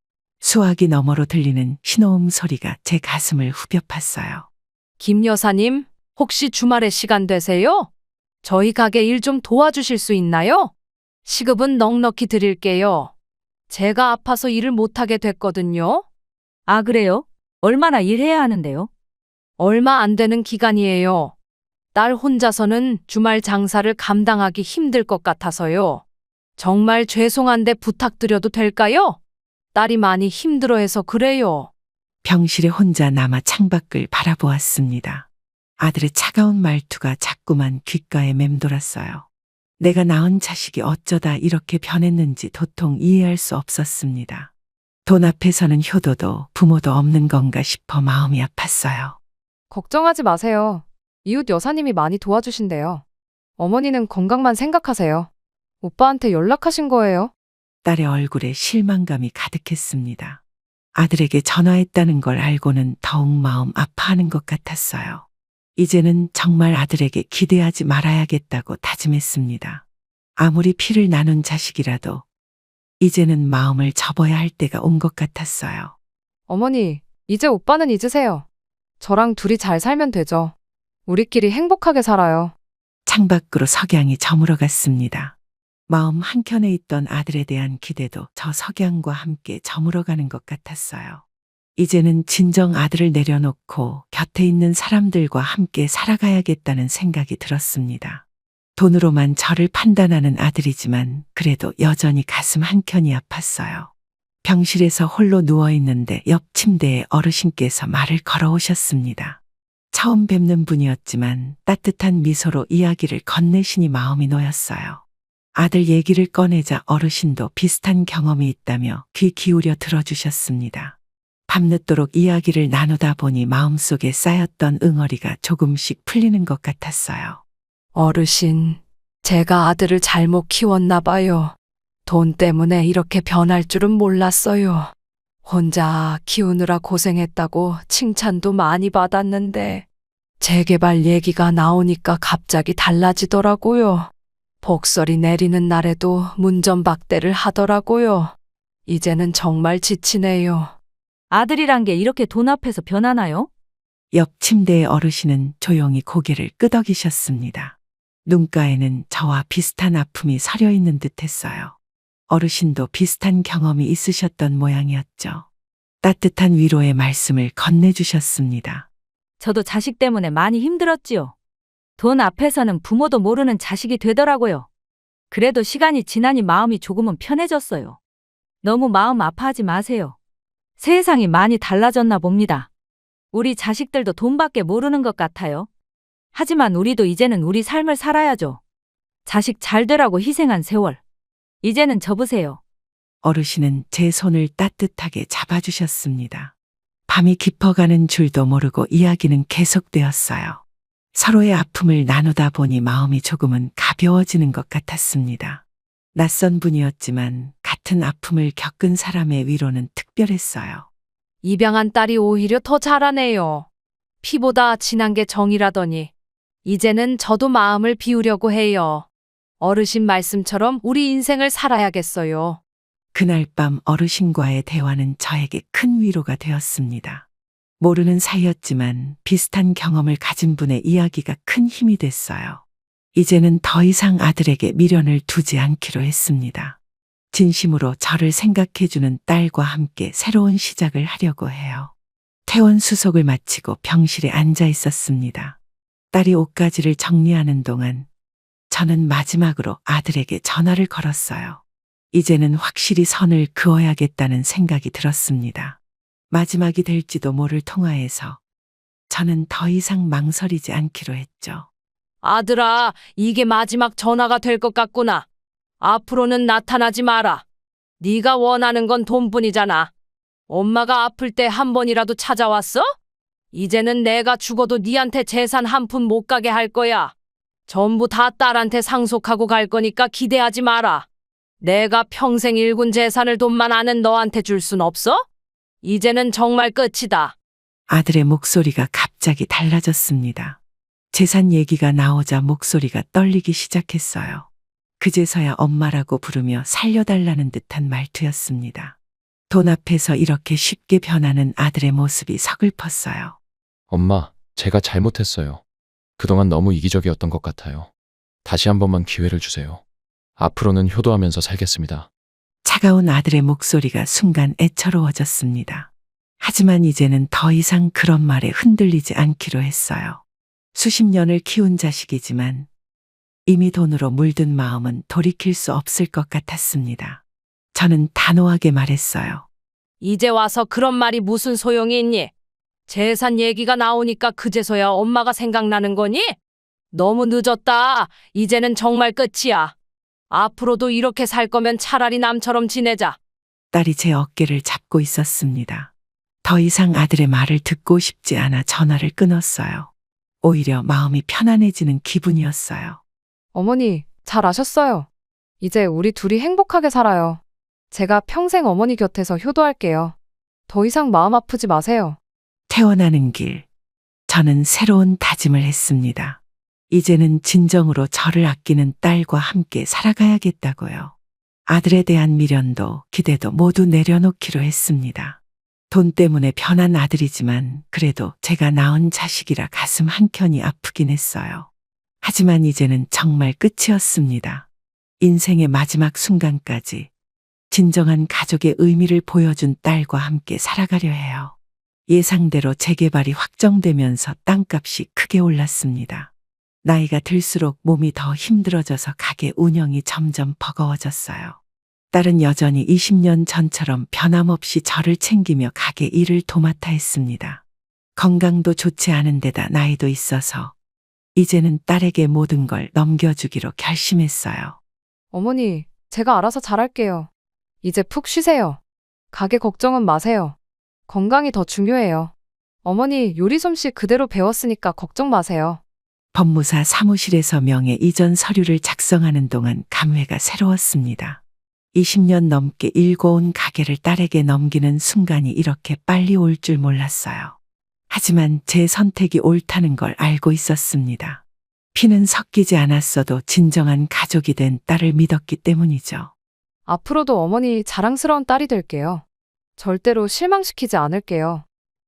수화기 너머로 들리는 신호음 소리가 제 가슴을 후벼 팠어요. 김 여사님, 혹시 주말에 시간 되세요? 저희 가게 일 좀 도와주실 수 있나요? 시급은 넉넉히 드릴게요. 제가 아파서 일을 못하게 됐거든요. 아, 그래요? 얼마나 일해야 하는데요? 얼마 안 되는 기간이에요. 딸 혼자서는 주말 장사를 감당하기 힘들 것 같아서요. 정말 죄송한데 부탁드려도 될까요? 딸이 많이 힘들어해서 그래요. 병실에 혼자 남아 창밖을 바라보았습니다. 아들의 차가운 말투가 자꾸만 귓가에 맴돌았어요. 내가 낳은 자식이 어쩌다 이렇게 변했는지 도통 이해할 수 없었습니다. 돈 앞에서는 효도도 부모도 없는 건가 싶어 마음이 아팠어요. 걱정하지 마세요. 이웃 여사님이 많이 도와주신대요. 어머니는 건강만 생각하세요. 오빠한테 연락하신 거예요? 딸의 얼굴에 실망감이 가득했습니다. 아들에게 전화했다는 걸 알고는 더욱 마음 아파하는 것 같았어요. 이제는 정말 아들에게 기대하지 말아야겠다고 다짐했습니다. 아무리 피를 나눈 자식이라도 이제는 마음을 접어야 할 때가 온 것 같았어요. 어머니, 이제 오빠는 잊으세요. 저랑 둘이 잘 살면 되죠. 우리끼리 행복하게 살아요. 창밖으로 석양이 저물어 갔습니다. 마음 한켠에 있던 아들에 대한 기대도 저 석양과 함께 저물어가는 것 같았어요. 이제는 진정 아들을 내려놓고 곁에 있는 사람들과 함께 살아가야겠다는 생각이 들었습니다. 돈으로만 저를 판단하는 아들이지만 그래도 여전히 가슴 한켠이 아팠어요. 병실에서 홀로 누워있는데 옆 침대에 어르신께서 말을 걸어오셨습니다. 처음 뵙는 분이었지만 따뜻한 미소로 이야기를 건네시니 마음이 놓였어요. 아들 얘기를 꺼내자 어르신도 비슷한 경험이 있다며 귀 기울여 들어주셨습니다. 밤늦도록 이야기를 나누다 보니 마음속에 쌓였던 응어리가 조금씩 풀리는 것 같았어요. 어르신, 제가 아들을 잘못 키웠나 봐요. 돈 때문에 이렇게 변할 줄은 몰랐어요. 혼자 키우느라 고생했다고 칭찬도 많이 받았는데 재개발 얘기가 나오니까 갑자기 달라지더라고요. 복설이 내리는 날에도 문전박대를 하더라고요. 이제는 정말 지치네요. 아들이란 게 이렇게 돈 앞에서 변하나요? 옆 침대의 어르신은 조용히 고개를 끄덕이셨습니다. 눈가에는 저와 비슷한 아픔이 서려 있는 듯 했어요. 어르신도 비슷한 경험이 있으셨던 모양이었죠. 따뜻한 위로의 말씀을 건네주셨습니다. 저도 자식 때문에 많이 힘들었지요. 돈 앞에서는 부모도 모르는 자식이 되더라고요. 그래도 시간이 지나니 마음이 조금은 편해졌어요. 너무 마음 아파하지 마세요. 세상이 많이 달라졌나 봅니다. 우리 자식들도 돈밖에 모르는 것 같아요. 하지만 우리도 이제는 우리 삶을 살아야죠. 자식 잘 되라고 희생한 세월. 이제는 접으세요. 어르신은 제 손을 따뜻하게 잡아주셨습니다. 밤이 깊어가는 줄도 모르고 이야기는 계속되었어요. 서로의 아픔을 나누다 보니 마음이 조금은 가벼워지는 것 같았습니다. 낯선 분이었지만 같은 아픔을 겪은 사람의 위로는 특별했어요. 입양한 딸이 오히려 더 잘하네요. 피보다 진한 게 정이라더니 이제는 저도 마음을 비우려고 해요. 어르신 말씀처럼 우리 인생을 살아야겠어요. 그날 밤 어르신과의 대화는 저에게 큰 위로가 되었습니다. 모르는 사이였지만 비슷한 경험을 가진 분의 이야기가 큰 힘이 됐어요. 이제는 더 이상 아들에게 미련을 두지 않기로 했습니다. 진심으로 저를 생각해주는 딸과 함께 새로운 시작을 하려고 해요. 퇴원 수속을 마치고 병실에 앉아 있었습니다. 딸이 옷가지를 정리하는 동안 저는 마지막으로 아들에게 전화를 걸었어요. 이제는 확실히 선을 그어야겠다는 생각이 들었습니다. 마지막이 될지도 모를 통화에서 저는 더 이상 망설이지 않기로 했죠. 아들아, 이게 마지막 전화가 될 것 같구나. 앞으로는 나타나지 마라. 네가 원하는 건 돈뿐이잖아. 엄마가 아플 때 한 번이라도 찾아왔어? 이제는 내가 죽어도 네한테 재산 한 푼 못 가게 할 거야. 전부 다 딸한테 상속하고 갈 거니까 기대하지 마라. 내가 평생 일군 재산을 돈만 아는 너한테 줄 순 없어? 이제는 정말 끝이다. 아들의 목소리가 갑자기 달라졌습니다. 재산 얘기가 나오자 목소리가 떨리기 시작했어요. 그제서야 엄마라고 부르며 살려달라는 듯한 말투였습니다. 돈 앞에서 이렇게 쉽게 변하는 아들의 모습이 서글펐어요. 엄마, 제가 잘못했어요. 그동안 너무 이기적이었던 것 같아요. 다시 한 번만 기회를 주세요. 앞으로는 효도하면서 살겠습니다. 차가운 아들의 목소리가 순간 애처로워졌습니다. 하지만 이제는 더 이상 그런 말에 흔들리지 않기로 했어요. 수십 년을 키운 자식이지만 이미 돈으로 물든 마음은 돌이킬 수 없을 것 같았습니다. 저는 단호하게 말했어요. 이제 와서 그런 말이 무슨 소용이 있니? 재산 얘기가 나오니까 그제서야 엄마가 생각나는 거니? 너무 늦었다. 이제는 정말 끝이야. 앞으로도 이렇게 살 거면 차라리 남처럼 지내자. 딸이 제 어깨를 잡고 있었습니다. 더 이상 아들의 말을 듣고 싶지 않아 전화를 끊었어요. 오히려 마음이 편안해지는 기분이었어요. 어머니, 잘 아셨어요. 이제 우리 둘이 행복하게 살아요. 제가 평생 어머니 곁에서 효도할게요. 더 이상 마음 아프지 마세요. 태어나는 길, 저는 새로운 다짐을 했습니다. 이제는 진정으로 저를 아끼는 딸과 함께 살아가야겠다고요. 아들에 대한 미련도 기대도 모두 내려놓기로 했습니다. 돈 때문에 변한 아들이지만 그래도 제가 낳은 자식이라 가슴 한켠이 아프긴 했어요. 하지만 이제는 정말 끝이었습니다. 인생의 마지막 순간까지 진정한 가족의 의미를 보여준 딸과 함께 살아가려 해요. 예상대로 재개발이 확정되면서 땅값이 크게 올랐습니다. 나이가 들수록 몸이 더 힘들어져서 가게 운영이 점점 버거워졌어요. 딸은 여전히 20년 전처럼 변함없이 저를 챙기며 가게 일을 도맡아 했습니다. 건강도 좋지 않은 데다 나이도 있어서 이제는 딸에게 모든 걸 넘겨주기로 결심했어요. 어머니, 제가 알아서 잘할게요. 이제 푹 쉬세요. 가게 걱정은 마세요. 건강이 더 중요해요. 어머니 요리 솜씨 그대로 배웠으니까 걱정 마세요. 법무사 사무실에서 명예 이전 서류를 작성하는 동안 감회가 새로웠습니다. 20년 넘게 일궈온 가게를 딸에게 넘기는 순간이 이렇게 빨리 올 줄 몰랐어요. 하지만 제 선택이 옳다는 걸 알고 있었습니다. 피는 섞이지 않았어도 진정한 가족이 된 딸을 믿었기 때문이죠. 앞으로도 어머니 자랑스러운 딸이 될게요. 절대로 실망시키지 않을게요.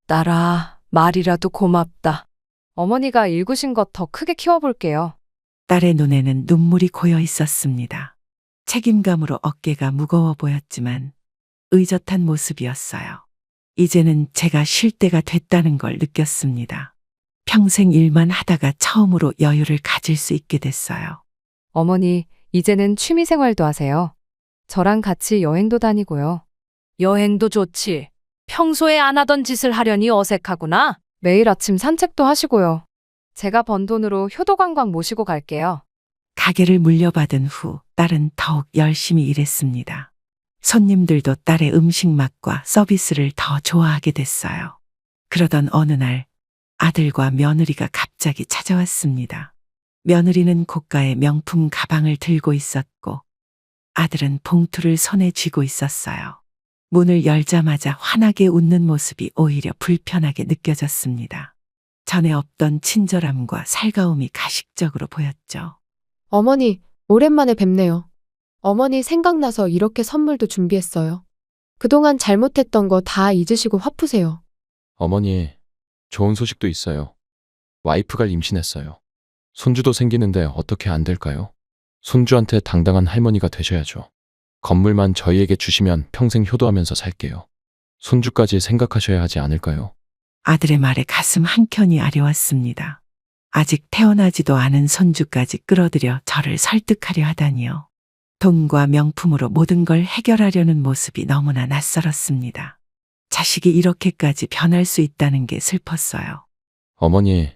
딸아, 말이라도 고맙다. 어머니가 일구신 것 더 크게 키워볼게요. 딸의 눈에는 눈물이 고여 있었습니다. 책임감으로 어깨가 무거워 보였지만 의젓한 모습이었어요. 이제는 제가 쉴 때가 됐다는 걸 느꼈습니다. 평생 일만 하다가 처음으로 여유를 가질 수 있게 됐어요. 어머니, 이제는 취미 생활도 하세요. 저랑 같이 여행도 다니고요. 여행도 좋지. 평소에 안 하던 짓을 하려니 어색하구나. 매일 아침 산책도 하시고요. 제가 번 돈으로 효도관광 모시고 갈게요. 가게를 물려받은 후 딸은 더욱 열심히 일했습니다. 손님들도 딸의 음식 맛과 서비스를 더 좋아하게 됐어요. 그러던 어느 날 아들과 며느리가 갑자기 찾아왔습니다. 며느리는 고가의 명품 가방을 들고 있었고 아들은 봉투를 손에 쥐고 있었어요. 문을 열자마자 환하게 웃는 모습이 오히려 불편하게 느껴졌습니다. 전에 없던 친절함과 살가움이 가식적으로 보였죠. 어머니, 오랜만에 뵙네요. 어머니 생각나서 이렇게 선물도 준비했어요. 그동안 잘못했던 거 다 잊으시고 화 푸세요. 어머니, 좋은 소식도 있어요. 와이프가 임신했어요. 손주도 생기는데 어떻게 안 될까요? 손주한테 당당한 할머니가 되셔야죠. 건물만 저희에게 주시면 평생 효도하면서 살게요. 손주까지 생각하셔야 하지 않을까요? 아들의 말에 가슴 한켠이 아려왔습니다. 아직 태어나지도 않은 손주까지 끌어들여 저를 설득하려 하다니요. 돈과 명품으로 모든 걸 해결하려는 모습이 너무나 낯설었습니다. 자식이 이렇게까지 변할 수 있다는 게 슬펐어요. 어머니,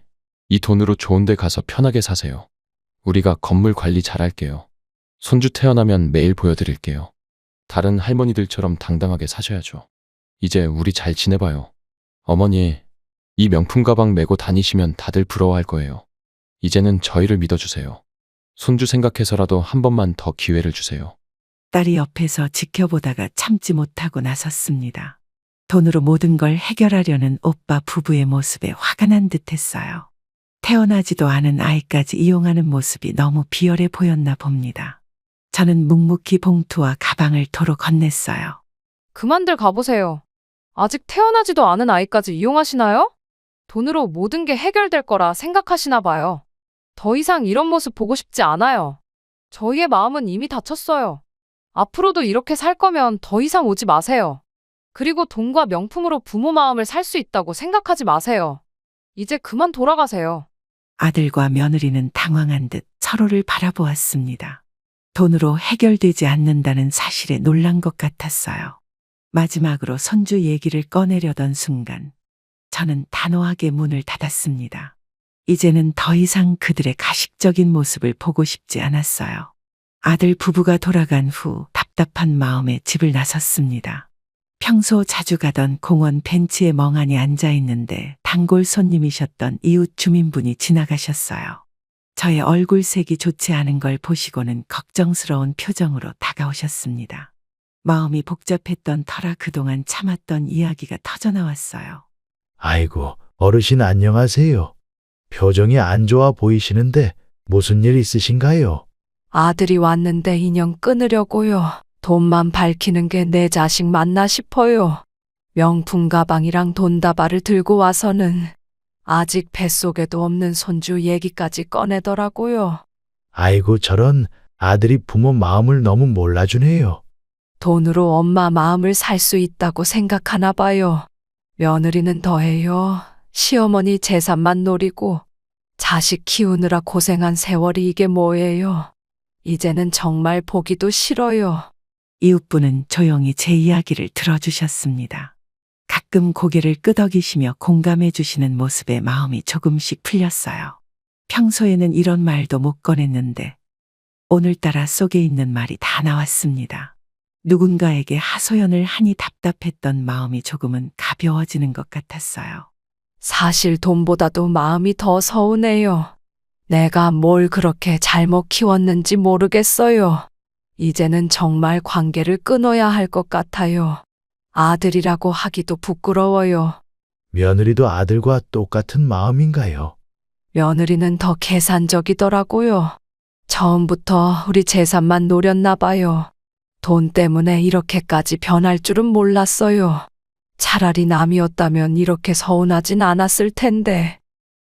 이 돈으로 좋은 데 가서 편하게 사세요. 우리가 건물 관리 잘할게요. 손주 태어나면 매일 보여드릴게요. 다른 할머니들처럼 당당하게 사셔야죠. 이제 우리 잘 지내봐요. 어머니, 이 명품 가방 메고 다니시면 다들 부러워할 거예요. 이제는 저희를 믿어주세요. 손주 생각해서라도 한 번만 더 기회를 주세요. 딸이 옆에서 지켜보다가 참지 못하고 나섰습니다. 돈으로 모든 걸 해결하려는 오빠 부부의 모습에 화가 난 듯했어요. 태어나지도 않은 아이까지 이용하는 모습이 너무 비열해 보였나 봅니다. 저는 묵묵히 봉투와 가방을 도로 건넸어요. 그만들 가보세요. 아직 태어나지도 않은 아이까지 이용하시나요? 돈으로 모든 게 해결될 거라 생각하시나 봐요. 더 이상 이런 모습 보고 싶지 않아요. 저희의 마음은 이미 다쳤어요. 앞으로도 이렇게 살 거면 더 이상 오지 마세요. 그리고 돈과 명품으로 부모 마음을 살 수 있다고 생각하지 마세요. 이제 그만 돌아가세요. 아들과 며느리는 당황한 듯 서로를 바라보았습니다. 돈으로 해결되지 않는다는 사실에 놀란 것 같았어요. 마지막으로 손주 얘기를 꺼내려던 순간 저는 단호하게 문을 닫았습니다. 이제는 더 이상 그들의 가식적인 모습을 보고 싶지 않았어요. 아들 부부가 돌아간 후 답답한 마음에 집을 나섰습니다. 평소 자주 가던 공원 벤치에 멍하니 앉아 있는데 단골 손님이셨던 이웃 주민분이 지나가셨어요. 저의 얼굴색이 좋지 않은 걸 보시고는 걱정스러운 표정으로 다가오셨습니다. 마음이 복잡했던 터라 그동안 참았던 이야기가 터져나왔어요. 아이고, 어르신 안녕하세요. 표정이 안 좋아 보이시는데 무슨 일 있으신가요? 아들이 왔는데 인연 끊으려고요. 돈만 밝히는 게 내 자식 맞나 싶어요. 명품 가방이랑 돈다발을 들고 와서는 아직 뱃속에도 없는 손주 얘기까지 꺼내더라고요. 아이고, 저런 아들이 부모 마음을 너무 몰라주네요. 돈으로 엄마 마음을 살 수 있다고 생각하나 봐요. 며느리는 더해요. 시어머니 재산만 노리고 자식 키우느라 고생한 세월이 이게 뭐예요. 이제는 정말 보기도 싫어요. 이웃분은 조용히 제 이야기를 들어주셨습니다. 가끔 고개를 끄덕이시며 공감해 주시는 모습에 마음이 조금씩 풀렸어요. 평소에는 이런 말도 못 꺼냈는데 오늘따라 속에 있는 말이 다 나왔습니다. 누군가에게 하소연을 하니 답답했던 마음이 조금은 가벼워지는 것 같았어요. 사실 돈보다도 마음이 더 서운해요. 내가 뭘 그렇게 잘못 키웠는지 모르겠어요. 이제는 정말 관계를 끊어야 할 것 같아요. 아들이라고 하기도 부끄러워요. 며느리도 아들과 똑같은 마음인가요? 며느리는 더 계산적이더라고요. 처음부터 우리 재산만 노렸나 봐요. 돈 때문에 이렇게까지 변할 줄은 몰랐어요. 차라리 남이었다면 이렇게 서운하진 않았을 텐데.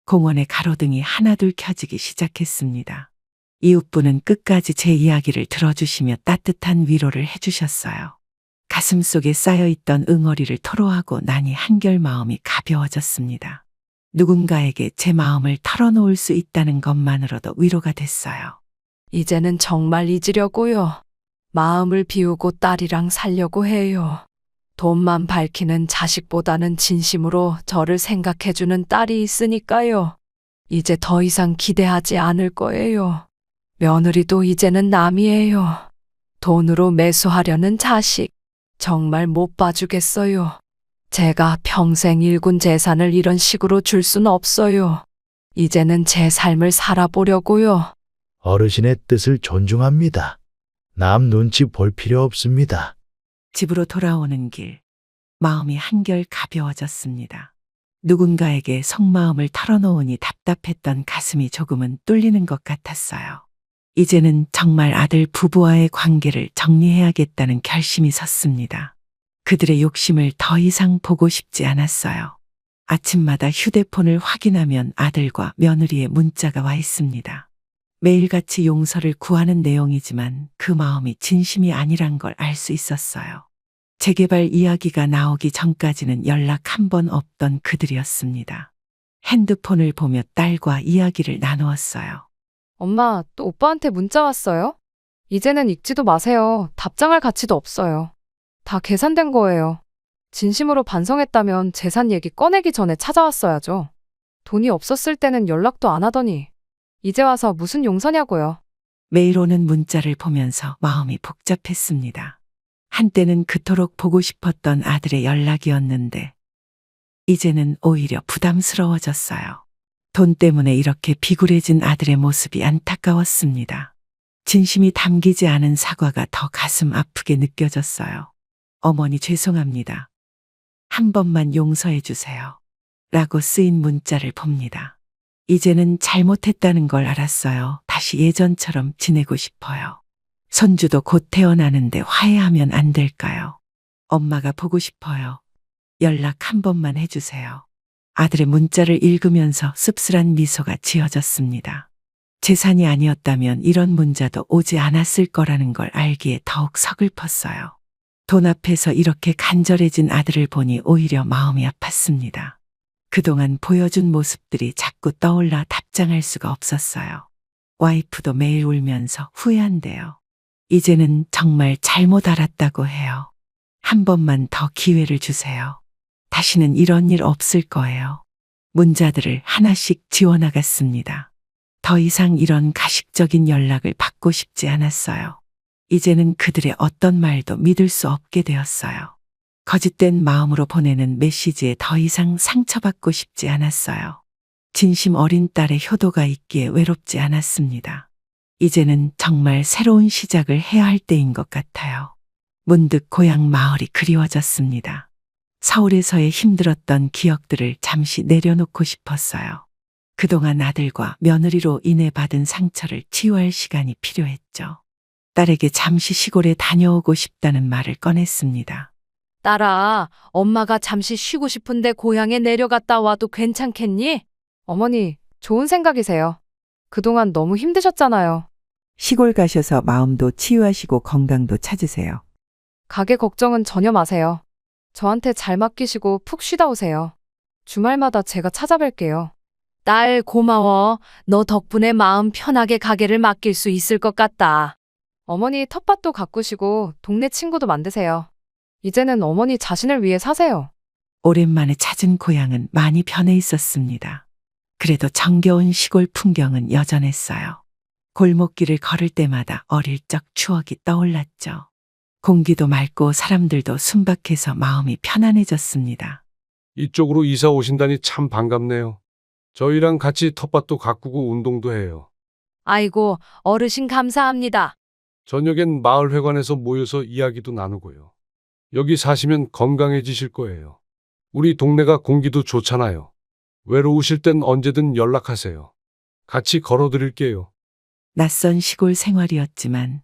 공원의 가로등이 하나둘 켜지기 시작했습니다. 이웃분은 끝까지 제 이야기를 들어주시며 따뜻한 위로를 해주셨어요. 가슴속에 쌓여있던 응어리를 토로하고 나니 한결 마음이 가벼워졌습니다. 누군가에게 제 마음을 털어놓을 수 있다는 것만으로도 위로가 됐어요. 이제는 정말 잊으려고요. 마음을 비우고 딸이랑 살려고 해요. 돈만 밝히는 자식보다는 진심으로 저를 생각해주는 딸이 있으니까요. 이제 더 이상 기대하지 않을 거예요. 며느리도 이제는 남이에요. 돈으로 매수하려는 자식, 정말 못 봐주겠어요. 제가 평생 일군 재산을 이런 식으로 줄 순 없어요. 이제는 제 삶을 살아보려고요. 어르신의 뜻을 존중합니다. 남 눈치 볼 필요 없습니다. 집으로 돌아오는 길, 마음이 한결 가벼워졌습니다. 누군가에게 속마음을 털어놓으니 답답했던 가슴이 조금은 뚫리는 것 같았어요. 이제는 정말 아들 부부와의 관계를 정리해야겠다는 결심이 섰습니다. 그들의 욕심을 더 이상 보고 싶지 않았어요. 아침마다 휴대폰을 확인하면 아들과 며느리의 문자가 와 있습니다. 매일같이 용서를 구하는 내용이지만 그 마음이 진심이 아니란 걸 알 수 있었어요. 재개발 이야기가 나오기 전까지는 연락 한 번 없던 그들이었습니다. 핸드폰을 보며 딸과 이야기를 나누었어요. 엄마, 또 오빠한테 문자 왔어요? 이제는 읽지도 마세요. 답장할 가치도 없어요. 다 계산된 거예요. 진심으로 반성했다면 재산 얘기 꺼내기 전에 찾아왔어야죠. 돈이 없었을 때는 연락도 안 하더니 이제 와서 무슨 용서냐고요. 매일 오는 문자를 보면서 마음이 복잡했습니다. 한때는 그토록 보고 싶었던 아들의 연락이었는데 이제는 오히려 부담스러워졌어요. 돈 때문에 이렇게 비굴해진 아들의 모습이 안타까웠습니다. 진심이 담기지 않은 사과가 더 가슴 아프게 느껴졌어요. 어머니 죄송합니다. 한 번만 용서해 주세요. 라고 쓰인 문자를 봅니다. 이제는 잘못했다는 걸 알았어요. 다시 예전처럼 지내고 싶어요. 손주도 곧 태어나는데 화해하면 안 될까요? 엄마가 보고 싶어요. 연락 한 번만 해주세요. 아들의 문자를 읽으면서 씁쓸한 미소가 지어졌습니다. 재산이 아니었다면 이런 문자도 오지 않았을 거라는 걸 알기에 더욱 서글펐어요. 돈 앞에서 이렇게 간절해진 아들을 보니 오히려 마음이 아팠습니다. 그동안 보여준 모습들이 자꾸 떠올라 답장할 수가 없었어요. 와이프도 매일 울면서 후회한대요. 이제는 정말 잘못 알았다고 해요. 한 번만 더 기회를 주세요. 다시는 이런 일 없을 거예요. 문자들을 하나씩 지워나갔습니다. 더 이상 이런 가식적인 연락을 받고 싶지 않았어요. 이제는 그들의 어떤 말도 믿을 수 없게 되었어요. 거짓된 마음으로 보내는 메시지에 더 이상 상처받고 싶지 않았어요. 진심 어린 딸의 효도가 있기에 외롭지 않았습니다. 이제는 정말 새로운 시작을 해야 할 때인 것 같아요. 문득 고향 마을이 그리워졌습니다. 서울에서의 힘들었던 기억들을 잠시 내려놓고 싶었어요. 그동안 아들과 며느리로 인해 받은 상처를 치유할 시간이 필요했죠. 딸에게 잠시 시골에 다녀오고 싶다는 말을 꺼냈습니다. 딸아, 엄마가 잠시 쉬고 싶은데 고향에 내려갔다 와도 괜찮겠니? 어머니, 좋은 생각이세요. 그동안 너무 힘드셨잖아요. 시골 가셔서 마음도 치유하시고 건강도 찾으세요. 가게 걱정은 전혀 마세요. 저한테 잘 맡기시고 푹 쉬다 오세요. 주말마다 제가 찾아뵐게요. 딸 고마워. 너 덕분에 마음 편하게 가게를 맡길 수 있을 것 같다. 어머니 텃밭도 가꾸시고 동네 친구도 만드세요. 이제는 어머니 자신을 위해 사세요. 오랜만에 찾은 고향은 많이 변해 있었습니다. 그래도 정겨운 시골 풍경은 여전했어요. 골목길을 걸을 때마다 어릴 적 추억이 떠올랐죠. 공기도 맑고 사람들도 순박해서 마음이 편안해졌습니다. 이쪽으로 이사 오신다니 참 반갑네요. 저희랑 같이 텃밭도 가꾸고 운동도 해요. 아이고, 어르신 감사합니다. 저녁엔 마을회관에서 모여서 이야기도 나누고요. 여기 사시면 건강해지실 거예요. 우리 동네가 공기도 좋잖아요. 외로우실 땐 언제든 연락하세요. 같이 걸어드릴게요. 낯선 시골 생활이었지만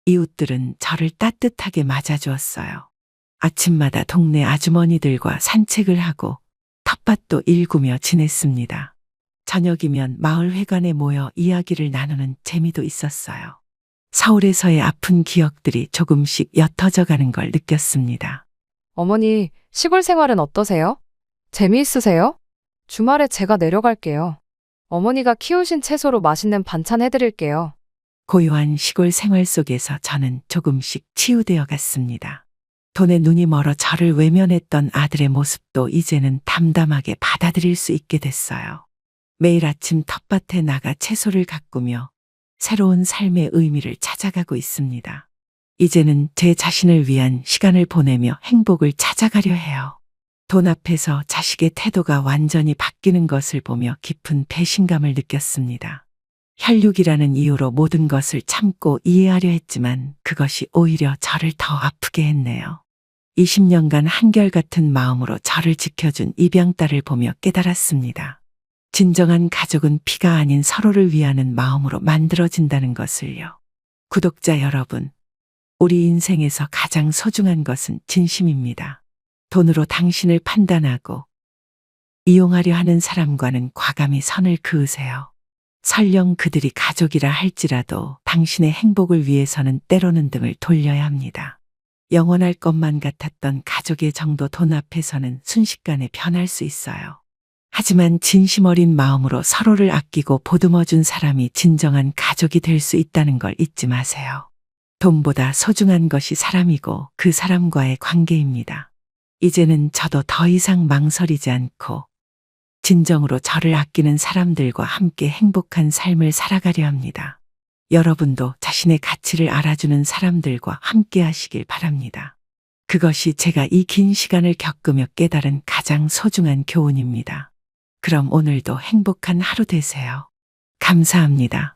이웃들은 저를 따뜻하게 맞아주었어요. 아침마다 동네 아주머니들과 산책을 하고 텃밭도 일구며 지냈습니다. 저녁이면 마을회관에 모여 이야기를 나누는 재미도 있었어요. 서울에서의 아픈 기억들이 조금씩 옅어져 가는 걸 느꼈습니다. 어머니, 시골 생활은 어떠세요? 재미있으세요? 주말에 제가 내려갈게요. 어머니가 키우신 채소로 맛있는 반찬 해드릴게요. 고요한 시골 생활 속에서 저는 조금씩 치유되어 갔습니다. 돈에 눈이 멀어 저를 외면했던 아들의 모습도 이제는 담담하게 받아들일 수 있게 됐어요. 매일 아침 텃밭에 나가 채소를 가꾸며 새로운 삶의 의미를 찾아가고 있습니다. 이제는 제 자신을 위한 시간을 보내며 행복을 찾아가려 해요. 돈 앞에서 자식의 태도가 완전히 바뀌는 것을 보며 깊은 배신감을 느꼈습니다. 혈육이라는 이유로 모든 것을 참고 이해하려 했지만 그것이 오히려 저를 더 아프게 했네요. 20년간 한결같은 마음으로 저를 지켜준 입양딸을 보며 깨달았습니다. 진정한 가족은 피가 아닌 서로를 위하는 마음으로 만들어진다는 것을요. 구독자 여러분, 우리 인생에서 가장 소중한 것은 진심입니다. 돈으로 당신을 판단하고 이용하려 하는 사람과는 과감히 선을 그으세요. 설령 그들이 가족이라 할지라도 당신의 행복을 위해서는 때로는 등을 돌려야 합니다. 영원할 것만 같았던 가족의 정도 돈 앞에서는 순식간에 변할 수 있어요. 하지만 진심 어린 마음으로 서로를 아끼고 보듬어준 사람이 진정한 가족이 될 수 있다는 걸 잊지 마세요. 돈보다 소중한 것이 사람이고 그 사람과의 관계입니다. 이제는 저도 더 이상 망설이지 않고 진정으로 저를 아끼는 사람들과 함께 행복한 삶을 살아가려 합니다. 여러분도 자신의 가치를 알아주는 사람들과 함께 하시길 바랍니다. 그것이 제가 이 긴 시간을 겪으며 깨달은 가장 소중한 교훈입니다. 그럼 오늘도 행복한 하루 되세요. 감사합니다.